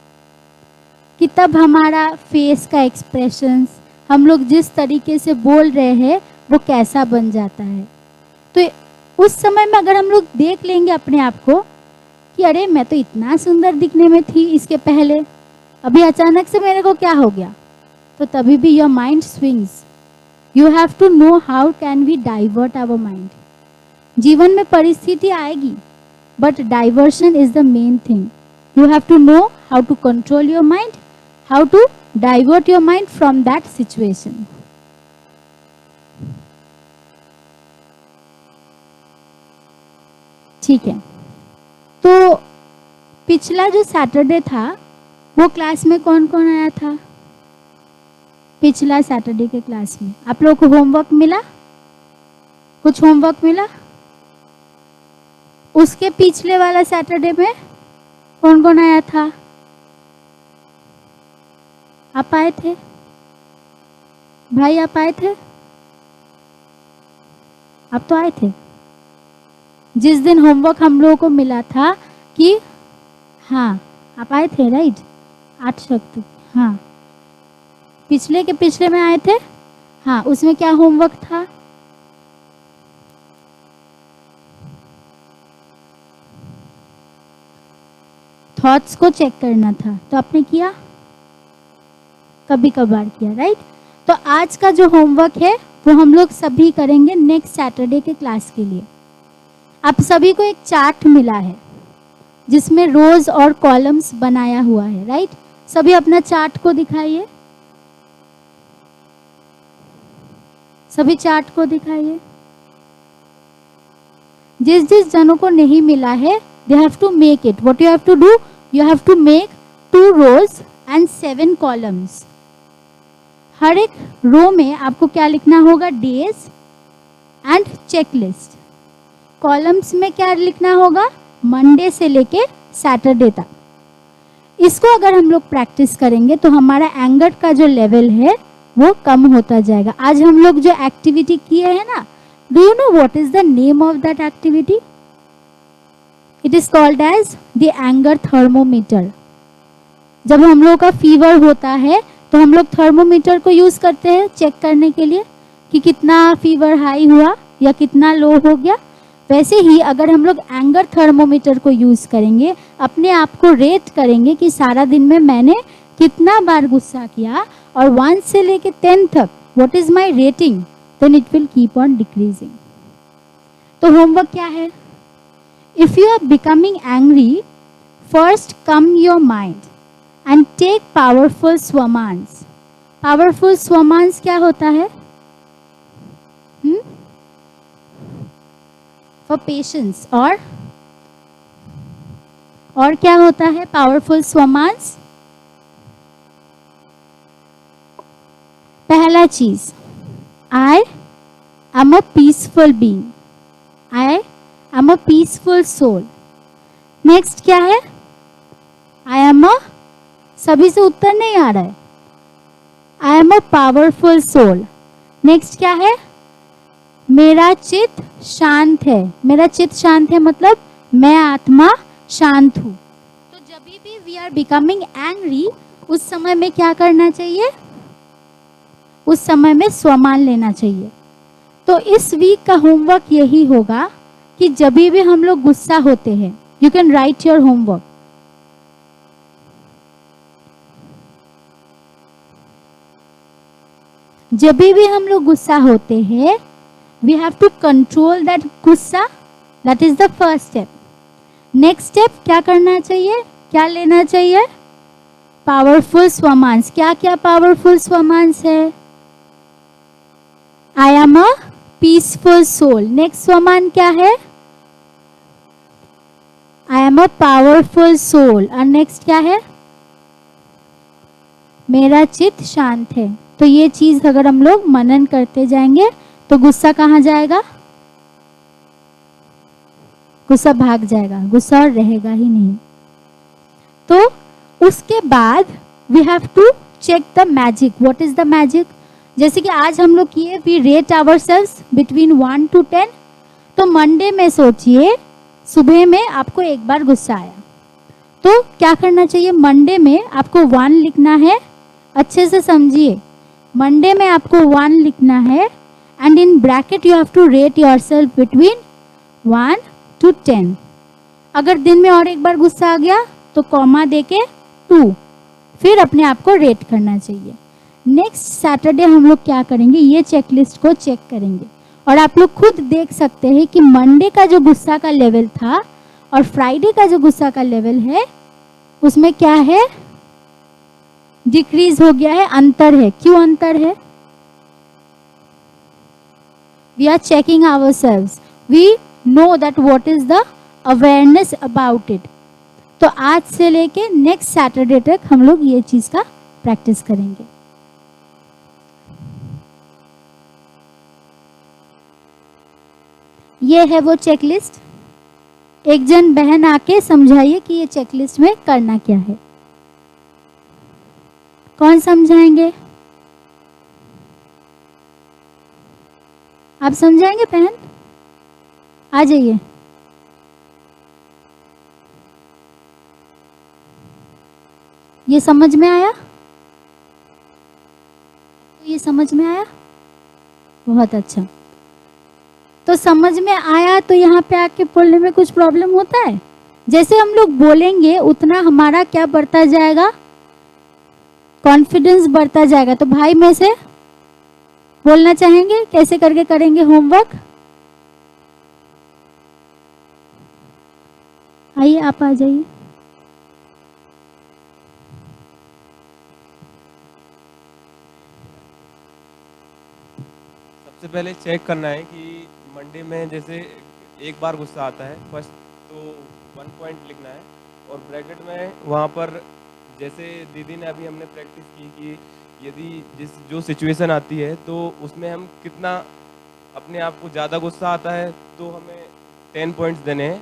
कि तब हमारा फेस का एक्सप्रेशंस, हम लोग जिस तरीके से बोल रहे हैं वो कैसा बन जाता है। तो उस समय में अगर हम लोग देख लेंगे अपने आप को कि अरे मैं तो इतना सुंदर दिखने में थी इसके पहले, अभी अचानक से मेरे को क्या हो गया, तो तभी भी your mind swings. You have to know how can we divert our mind. जीवन में परिस्थिति आएगी, but diversion is the main thing. You have to know how to control your mind, how to divert your mind from that situation. ठीक है, तो पिछला जो Saturday था वो क्लास में कौन कौन आया था? पिछला सैटरडे के क्लास में आप लोगों को होमवर्क मिला? कुछ होमवर्क मिला? उसके पिछले वाला सैटरडे में कौन कौन आया था? आप आए थे भाई? आप आए थे? आप तो आए थे जिस दिन होमवर्क हम लोगों को मिला था कि हाँ, आप आए थे राइट? 8 शक्ति, हाँ, पिछले के पिछले में आए थे। हाँ, उसमें क्या होमवर्क था? थॉट्स को चेक करना था, तो आपने किया? कभी कभार किया राइट? तो आज का जो होमवर्क है वो हम लोग सभी करेंगे नेक्स्ट सैटरडे के क्लास के लिए। आप सभी को एक चार्ट मिला है जिसमें रोज और कॉलम्स बनाया हुआ है राइट? सभी अपना चार्ट को दिखाइए, सभी चार्ट को दिखाइए। जिस जिस जनों को नहीं मिला है, they have to make it. What you have to do, you have to make 2 rows and 7 columns। हर एक रो में आपको क्या लिखना होगा, डेज एंड चेकलिस्ट। कॉलम्स में क्या लिखना होगा, मंडे से लेके सैटरडे तक। इसको अगर हम लोग प्रैक्टिस करेंगे तो हमारा एंगर का जो लेवल है वो कम होता जाएगा। आज हम लोग जो एक्टिविटी किए हैं ना, do you know what is the name of that activity? It is called as the anger thermometer. जब हम लोग का फीवर होता है तो हम लोग थर्मोमीटर को यूज करते हैं चेक करने के लिए कि कितना फीवर हाई हुआ या कितना लो हो गया। वैसे ही अगर हम लोग एंगर थर्मोमीटर को यूज करेंगे, अपने आप को रेट करेंगे कि सारा दिन में मैंने कितना बार गुस्सा किया और 1 से लेके 10 तक what is my rating, then it will keep on decreasing. तो होमवर्क क्या है? If you are becoming angry, first calm your mind and take powerful स्वमांस। पावरफुल स्वमांस क्या होता है? For patience. और क्या होता है पावरफुल स्वमांस? पहला चीज, I am a peaceful being, I am a peaceful soul. Next क्या है? आई एम अ, सभी से उत्तर नहीं आ रहा है, I am a powerful soul. Next क्या है? मेरा चित्त शांत है। मेरा चित्त शांत है मतलब मैं आत्मा शांत हूं। तो जब भी वी आर बिकमिंग एंग्री, उस समय में क्या करना चाहिए? उस समय में स्वमान लेना चाहिए। तो इस वीक का होमवर्क यही होगा कि जब भी हम लोग गुस्सा होते हैं, you can write your homework. जब भी हम लोग गुस्सा होते हैं, we have to control that गुस्सा, that is the first step. Next step क्या करना चाहिए, क्या लेना चाहिए? पावरफुल स्वमांस। क्या क्या पावरफुल स्वमांस है? I am a peaceful soul. Next स्वमान क्या है? I am a powerful soul. और नेक्स्ट क्या है? मेरा चित्त शांत है। तो ये चीज अगर हम लोग मनन करते जाएंगे तो गुस्सा कहाँ जाएगा? गुस्सा भाग जाएगा, गुस्सा और रहेगा ही नहीं। तो उसके बाद we have to check the magic. What is the magic? जैसे कि आज हम लोग किए, we rate ourselves between 1 to 10। तो मंडे में सोचिए, सुबह में आपको एक बार गुस्सा आया, तो क्या करना चाहिए? मंडे में आपको 1 लिखना है। अच्छे से समझिए, मंडे में आपको 1 लिखना है and in bracket you have to rate yourself between 1 to 10। अगर दिन में और एक बार गुस्सा आ गया तो कॉमा देके 2, फिर अपने आप को रेट करना चाहिए। नेक्स्ट सैटरडे हम लोग क्या करेंगे, ये चेकलिस्ट को चेक करेंगे और आप लोग खुद देख सकते हैं कि मंडे का जो गुस्सा का लेवल था और फ्राइडे का जो गुस्सा का लेवल है उसमें क्या है, डिक्रीज हो गया है, अंतर है। क्यों अंतर है? We are checking ourselves. We know that what is the awareness about it. तो आज से लेके नेक्स्ट सैटरडे तक हम लोग ये चीज का प्रैक्टिस करेंगे। ये है वो चेकलिस्ट। एक जन बहन आके समझाइए कि ये चेकलिस्ट में करना क्या है। कौन समझाएंगे? आप समझाएंगे बहन? आ जाइए। ये समझ में आया? ये समझ में आया? बहुत अच्छा। तो समझ में आया तो यहाँ पे आके बोलने में कुछ प्रॉब्लम होता है? जैसे हम लोग बोलेंगे उतना हमारा क्या बढ़ता जाएगा? कॉन्फिडेंस बढ़ता जाएगा। तो भाई में से बोलना चाहेंगे कैसे करके करेंगे होमवर्क? आइए, आप आ जाइए। सबसे पहले चेक करना है कि मंडे में जैसे एक बार गुस्सा आता है फर्स्ट, तो 1 पॉइंट लिखना है और ब्रैकेट में वहाँ पर जैसे दीदी ने अभी हमने प्रैक्टिस की कि यदि जो सिचुएशन आती है तो उसमें हम कितना अपने आप को ज़्यादा गुस्सा आता है तो हमें 10 पॉइंट्स देने हैं,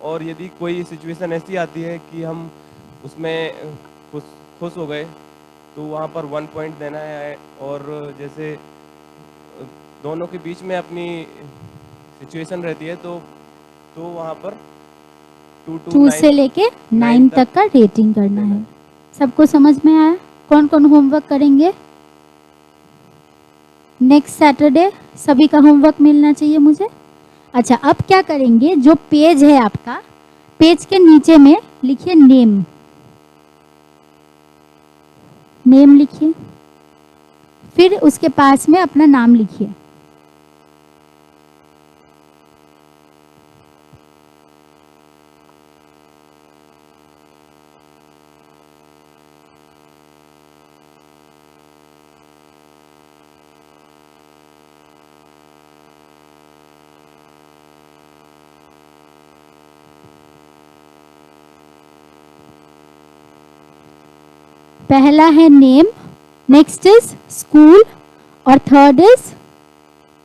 और यदि कोई सिचुएशन ऐसी आती है कि हम उसमें खुश हो गए तो वहाँ पर 1 पॉइंट देना है। और जैसे दोनों के बीच में अपनी सिचुएशन रहती है तो वहाँ पर 2 to 2 9 से लेके 9 तक का रेटिंग करना है। सबको समझ में आया? कौन कौन होमवर्क करेंगे? नेक्स्ट सैटरडे सभी का होमवर्क मिलना चाहिए मुझे। अच्छा, अब क्या करेंगे, जो पेज है आपका, पेज के नीचे में लिखिए नेम। नेम लिखिए, फिर उसके पास में अपना नाम लिखिए। पहला है नेम, नेक्स्ट इज स्कूल और थर्ड इज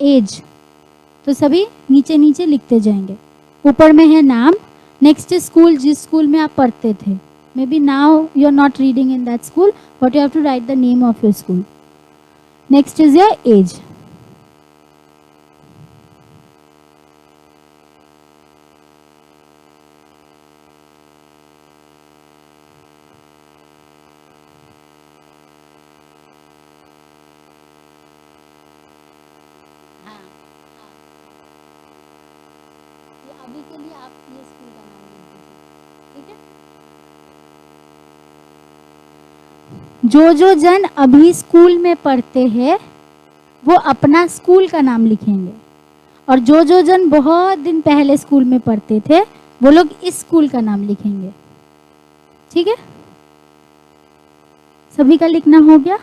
एज। तो सभी नीचे नीचे लिखते जाएंगे। ऊपर में है नाम, नेक्स्ट इज स्कूल, जिस स्कूल में आप पढ़ते थे। Maybe now you are not reading in that school, but you have to write the name of your school. Next is your age. अभी के लिए आप ये स्कूल का नाम लिख दीजिए, ठीक है? जो जन अभी स्कूल में पढ़ते हैं वो अपना स्कूल का नाम लिखेंगे, और जो जन बहुत दिन पहले स्कूल में पढ़ते थे वो लोग इस स्कूल का नाम लिखेंगे, ठीक है? सभी का लिखना हो गया?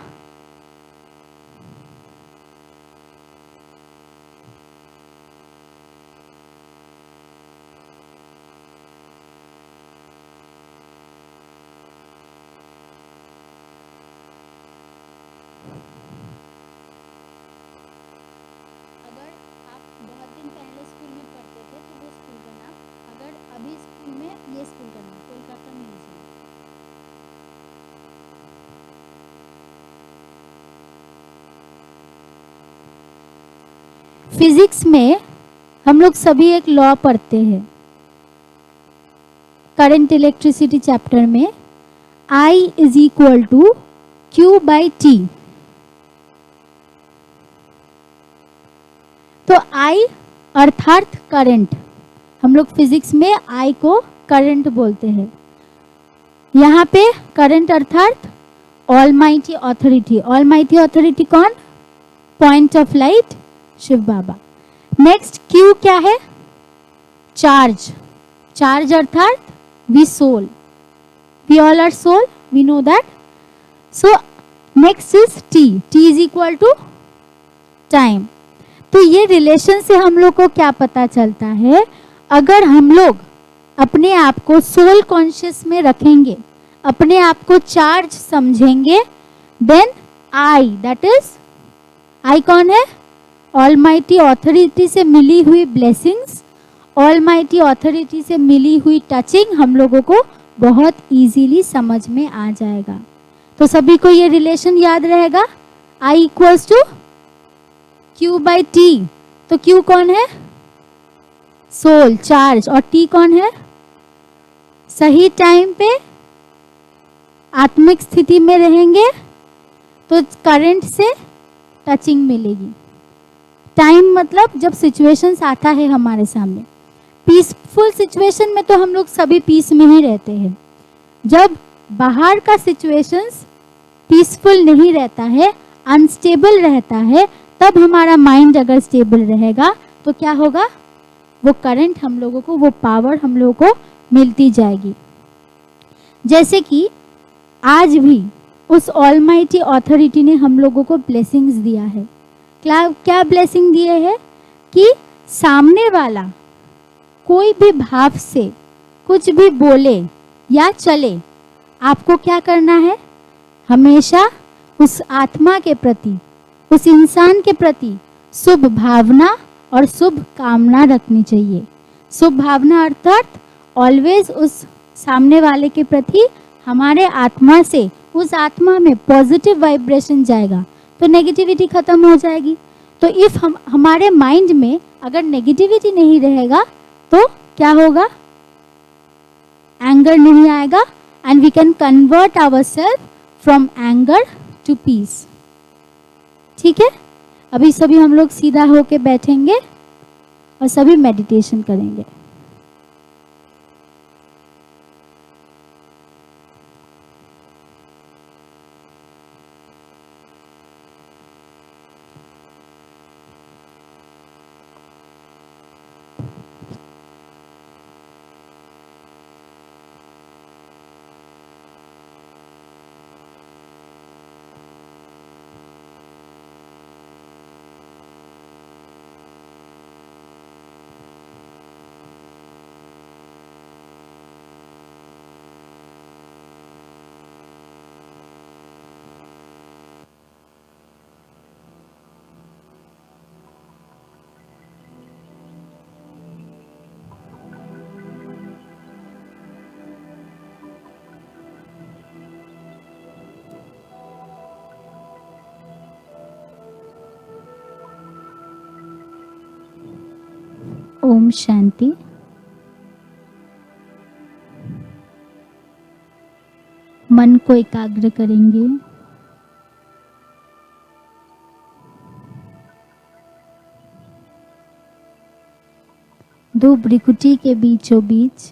फिजिक्स में हम लोग सभी एक लॉ पढ़ते हैं, करंट इलेक्ट्रिसिटी चैप्टर में, I is equal to Q by T। तो I अर्थात करंट, हम लोग फिजिक्स में I को करंट बोलते हैं। यहाँ पे करंट अर्थात ऑलमाइटी अथॉरिटी। ऑलमाइटी अथॉरिटी कौन? Point of light Shiv Baba. Next Q क्या है? चार्ज। चार्ज अर्थात we soul, we all are soul, we know that. So next is T। T is equal to time. तो ये रिलेशन से हम लोग को क्या पता चलता है? अगर हम लोग अपने आप को सोल कॉन्शियस में रखेंगे, अपने आप को चार्ज समझेंगे, then I, that is I कौन है? ऑलमाइटी अथॉरिटी से मिली हुई ब्लेसिंग्स, ऑलमाइटी अथॉरिटी से मिली हुई टचिंग हम लोगों को बहुत इजीली समझ में आ जाएगा। तो सभी को ये रिलेशन याद रहेगा, I equals to Q by T। तो Q कौन है? सोल, चार्ज, और T कौन है? सही टाइम पे आत्मिक स्थिति में रहेंगे तो करंट से टचिंग मिलेगी। टाइम मतलब जब सिचुएशंस आता है हमारे सामने, पीसफुल सिचुएशन में तो हम लोग सभी पीस में ही रहते हैं। जब बाहर का सिचुएशंस पीसफुल नहीं रहता है, अनस्टेबल रहता है, तब हमारा माइंड अगर स्टेबल रहेगा तो क्या होगा? वो करंट हम लोगों को, वो पावर हम लोगों को मिलती जाएगी। जैसे कि आज भी उस ऑलमाइटी अथॉरिटी ने हम लोगों को ब्लेसिंग्स दिया है, क्या क्या ब्लेसिंग दिए है कि सामने वाला कोई भी भाव से कुछ भी बोले या चले, आपको क्या करना है? हमेशा उस आत्मा के प्रति, उस इंसान के प्रति शुभ भावना और शुभ कामना रखनी चाहिए। शुभ भावना अर्थात ऑलवेज उस सामने वाले के प्रति हमारे आत्मा से उस आत्मा में पॉजिटिव वाइब्रेशन जाएगा तो नेगेटिविटी खत्म हो जाएगी। तो इफ हमारे माइंड में अगर नेगेटिविटी नहीं रहेगा तो क्या होगा? एंगर नहीं आएगा and we can convert ourself from anger to peace. ठीक है, अभी सभी हम लोग सीधा होके बैठेंगे और सभी मेडिटेशन करेंगे। ओम शांति। मन को एकाग्र करेंगे। दो भ्रिकुटी के बीचों बीच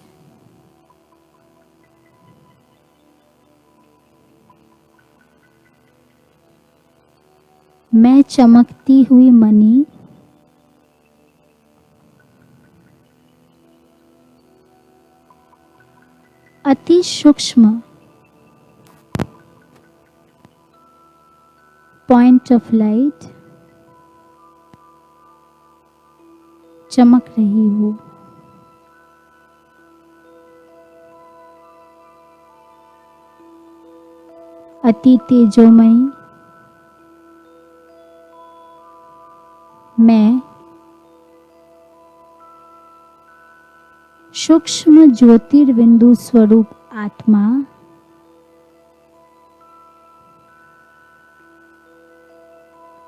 मैं चमकती हुई मणि अति सूक्ष्म पॉइंट ऑफ लाइट चमक रही हूँ। अति तेजोमयी मैं सूक्ष्म ज्योतिर्बिंदु स्वरूप आत्मा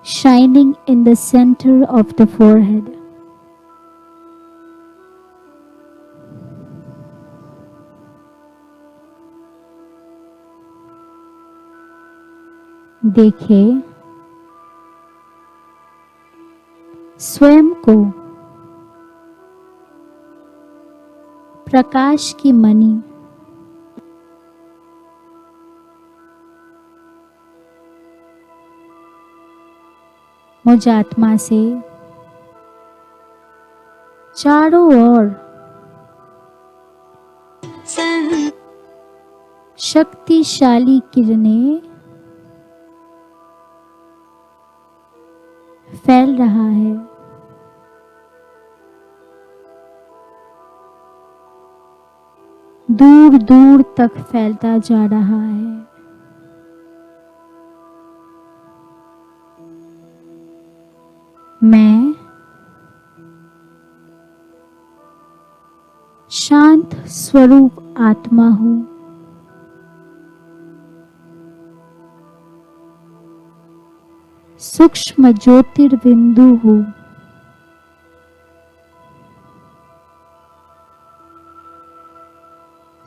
shining in the center of the forehead. देखें स्वयं को प्रकाश की मणि मुझ आत्मा से चारों ओर शक्तिशाली किरणें फैल रहा है। दूर दूर तक फैलता जा रहा है। मैं शांत स्वरूप आत्मा हूँ। सूक्ष्म ज्योतिर्बिंदु हूँ।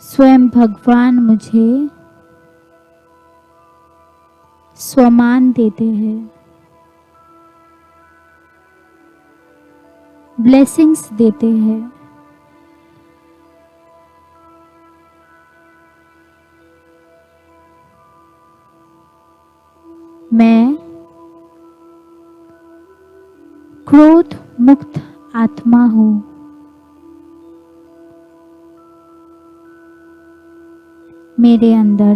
स्वयं भगवान मुझे स्वमान देते हैं, ब्लेसिंग्स देते हैं। मैं क्रोध मुक्त आत्मा हूँ। मेरे अंदर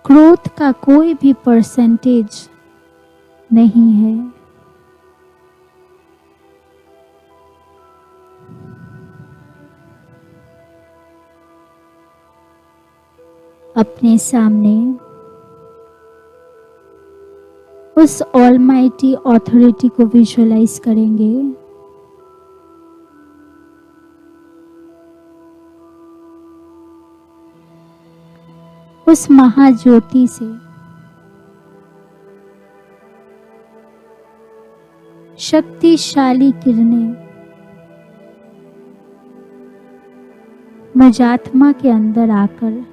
क्रोध का कोई भी परसेंटेज नहीं है। अपने सामने उस ऑलमाइटी ऑथोरिटी को विजुअलाइज करेंगे। उस महाज्योति से शक्तिशाली किरणें मुझ आत्मा के अंदर आकर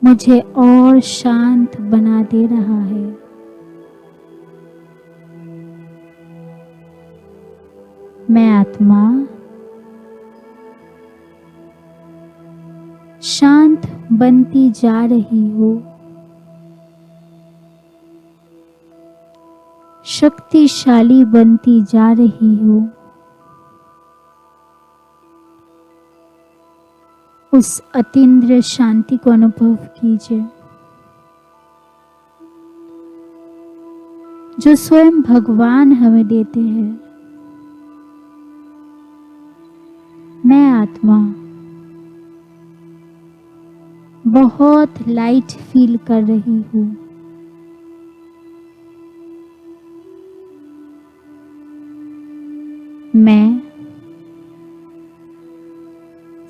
मुझे और शांत बना दे रहा है। मैं आत्मा शांत बनती जा रही हूँ, शक्तिशाली बनती जा रही हूँ। उस अतीन्द्रिय शांति को अनुभव कीजिए जो स्वयं भगवान हमें देते हैं। मैं आत्मा बहुत लाइट फील कर रही हूँ। मैं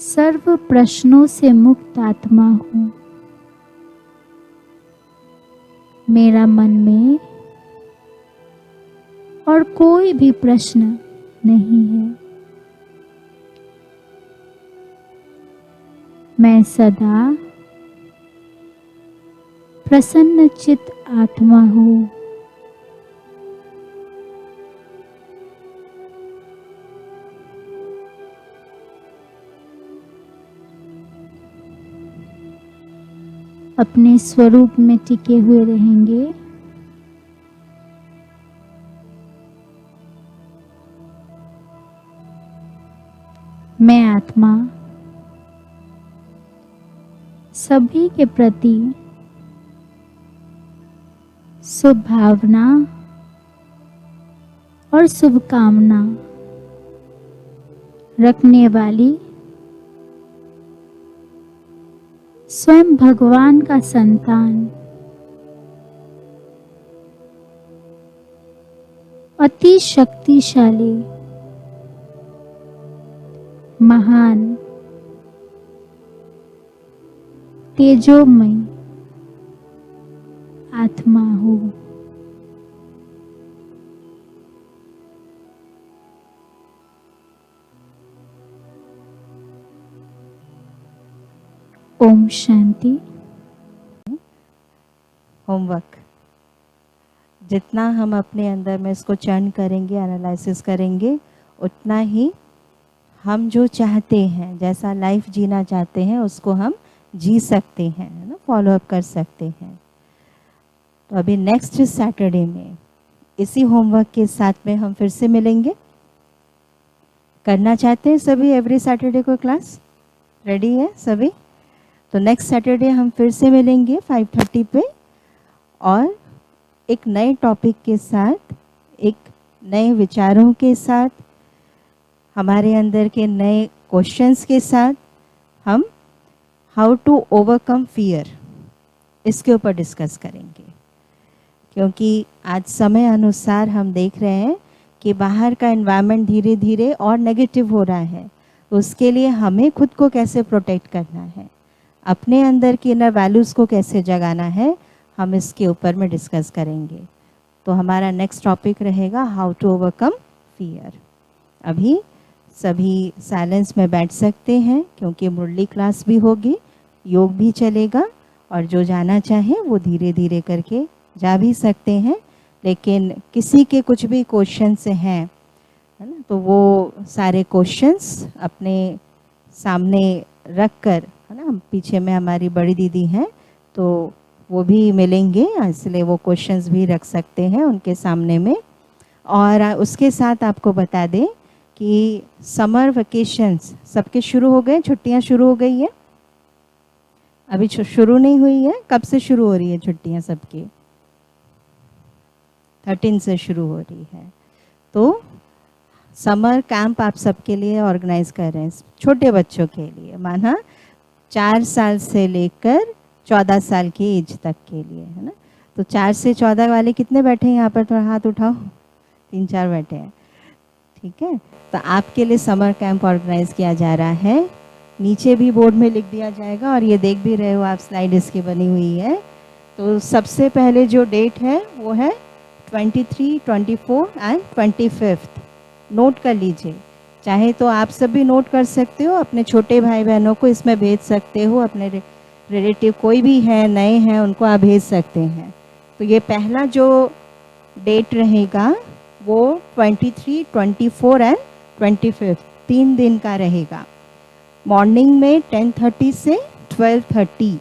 सर्व प्रश्नों से मुक्त आत्मा हूँ। मेरा मन में और कोई भी प्रश्न नहीं है। मैं सदा प्रसन्न चित्त आत्मा हूँ। अपने स्वरूप में टिके हुए रहेंगे। मैं आत्मा सभी के प्रति शुभ भावना और शुभकामना रखने वाली स्वयं भगवान का संतान, अति शक्तिशाली महान तेजोमय आत्मा हो। ओम शांति। होमवर्क जितना हम अपने अंदर में इसको चर्न करेंगे, एनालिसिस करेंगे, उतना ही हम जो चाहते हैं, जैसा लाइफ जीना चाहते हैं, उसको हम जी सकते हैं, है ना, फॉलो अप कर सकते हैं। तो अभी नेक्स्ट सैटरडे में इसी होमवर्क के साथ में हम फिर से मिलेंगे। करना चाहते हैं सभी एवरी सैटरडे को क्लास? रेडी है सभी? तो नेक्स्ट सैटरडे हम फिर से मिलेंगे 5:30 पे, और एक नए टॉपिक के साथ, एक नए विचारों के साथ, हमारे अंदर के नए क्वेश्चंस के साथ हम हाउ टू ओवरकम फियर इसके ऊपर डिस्कस करेंगे। क्योंकि आज समय अनुसार हम देख रहे हैं कि बाहर का एनवायरनमेंट धीरे धीरे और नेगेटिव हो रहा है। तो उसके लिए हमें खुद को कैसे प्रोटेक्ट करना है, अपने अंदर की इनर वैल्यूज़ को कैसे जगाना है, हम इसके ऊपर में डिस्कस करेंगे। तो हमारा नेक्स्ट टॉपिक रहेगा हाउ टू ओवरकम फियर। अभी सभी साइलेंस में बैठ सकते हैं क्योंकि मुरली क्लास भी होगी, योग भी चलेगा, और जो जाना चाहे वो धीरे धीरे करके जा भी सकते हैं। लेकिन किसी के कुछ भी क्वेश्चंस हैं, है ना, तो वो सारे क्वेश्चंस अपने सामने रख कर, है ना, पीछे में हमारी बड़ी दीदी हैं तो वो भी मिलेंगे, इसलिए वो क्वेश्चंस भी रख सकते हैं उनके सामने में। और उसके साथ आपको बता दें कि समर वेकेशंस सबके शुरू हो गए, छुट्टियां शुरू हो गई है। अभी शुरू नहीं हुई है? कब से शुरू हो रही है छुट्टियां सबकी? 13 से शुरू हो रही है। तो समर कैंप आप सबके लिए ऑर्गेनाइज कर रहे हैं, छोटे बच्चों के लिए, माना 4 साल से लेकर 14 साल की एज तक के लिए, है ना। तो 4 से 14 वाले कितने बैठे हैं यहाँ पर? थोड़ा हाथ उठाओ। 3-4 बैठे हैं, ठीक है। तो आपके लिए समर कैंप ऑर्गेनाइज किया जा रहा है। नीचे भी बोर्ड में लिख दिया जाएगा और ये देख भी रहे हो आप, स्लाइड इसकी बनी हुई है। तो सबसे पहले जो डेट है वो है 23, 24 एंड 25। नोट कर लीजिए, चाहे तो आप सब भी नोट कर सकते हो, अपने छोटे भाई बहनों को इसमें भेज सकते हो, अपने रिलेटिव कोई भी है नए हैं उनको आप भेज सकते हैं। तो ये पहला जो डेट रहेगा वो 23, 24 एंड 25 3 दिन का रहेगा। मॉर्निंग में 10:30 से 12:30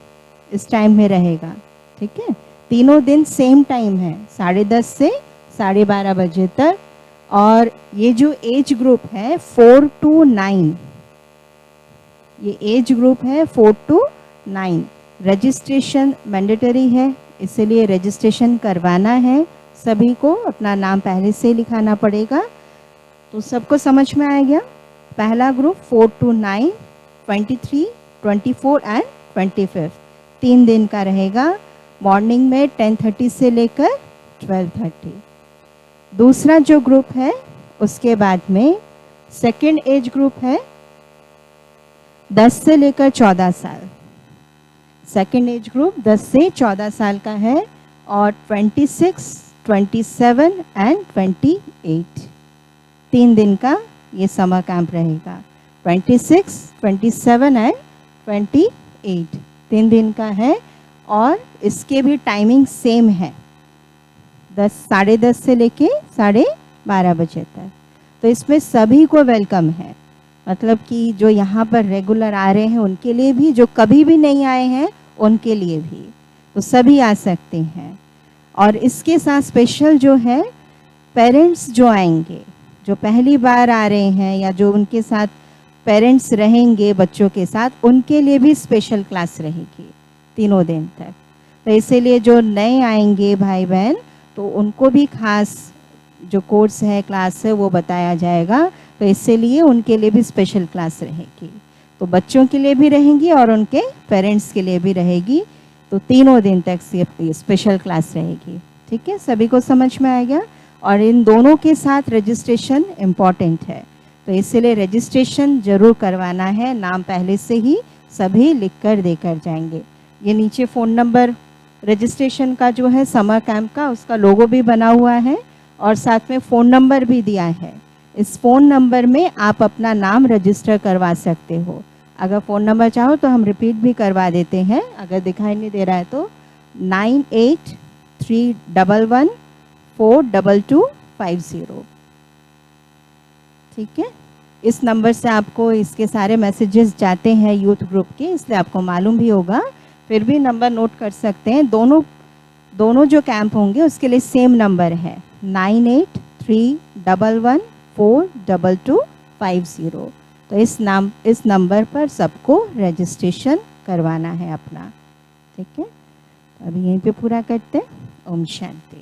इस टाइम में रहेगा, ठीक है। तीनों दिन सेम टाइम है, 10:30 से 12:30 बजे तक। और ये जो एज ग्रुप है 4 to 9, ये एज ग्रुप है 4 to 9। रजिस्ट्रेशन मैंडेटरी है, इसलिए रजिस्ट्रेशन करवाना है सभी को, अपना नाम पहले से लिखाना पड़ेगा। तो सबको समझ में आ गया? पहला ग्रुप 4 to 9, 23, 24 एंड 25 3 दिन का रहेगा। मॉर्निंग में 10:30 से लेकर 12:30। दूसरा जो ग्रुप है उसके बाद में सेकेंड एज ग्रुप है 10 से लेकर 14 साल। सेकेंड एज ग्रुप 10 से 14 साल का है और 26, 27 एंड 28 3 दिन का ये समर कैंप रहेगा। 26, 27 एंड 28 3 दिन का है और इसके भी टाइमिंग सेम है, 10:30 से लेके 12:30 बजे तक। तो इसमें सभी को वेलकम है, मतलब कि जो यहाँ पर रेगुलर आ रहे हैं उनके लिए भी, जो कभी भी नहीं आए हैं उनके लिए भी, तो सभी आ सकते हैं। और इसके साथ स्पेशल जो है, पेरेंट्स जो आएंगे, जो पहली बार आ रहे हैं या जो उनके साथ पेरेंट्स रहेंगे बच्चों के साथ, उनके लिए भी स्पेशल क्लास रहेगी तीनों दिन तक। तो इसीलिए जो नए आएंगे भाई बहन, तो उनको भी खास जो कोर्स है, क्लास है, वो बताया जाएगा। तो इसीलिए उनके लिए भी स्पेशल क्लास रहेगी। तो बच्चों के लिए भी रहेंगी और उनके पेरेंट्स के लिए भी रहेगी। तो तीनों दिन तक स्पेशल क्लास रहेगी, ठीक है। सभी को समझ में आ गया? और इन दोनों के साथ रजिस्ट्रेशन इम्पॉर्टेंट है, तो इसीलिए रजिस्ट्रेशन जरूर करवाना है। नाम पहले से ही सभी लिख कर देकर जाएंगे। ये नीचे फ़ोन नंबर रजिस्ट्रेशन का जो है समर कैंप का, उसका लोगो भी बना हुआ है और साथ में फ़ोन नंबर भी दिया है। इस फ़ोन नंबर में आप अपना नाम रजिस्टर करवा सकते हो। अगर फ़ोन नंबर चाहो तो हम रिपीट भी करवा देते हैं, अगर दिखाई नहीं दे रहा है तो 9831142250, ठीक है। इस नंबर से आपको इसके सारे मैसेजेस जाते हैं यूथ ग्रुप के, इसलिए आपको मालूम भी होगा। फिर भी नंबर नोट कर सकते हैं। दोनों जो कैंप होंगे उसके लिए सेम नंबर है 9831142250। तो इस नंबर पर सबको रजिस्ट्रेशन करवाना है अपना, ठीक है। तो अभी यहीं पे पूरा करते हैं। ओम शांति।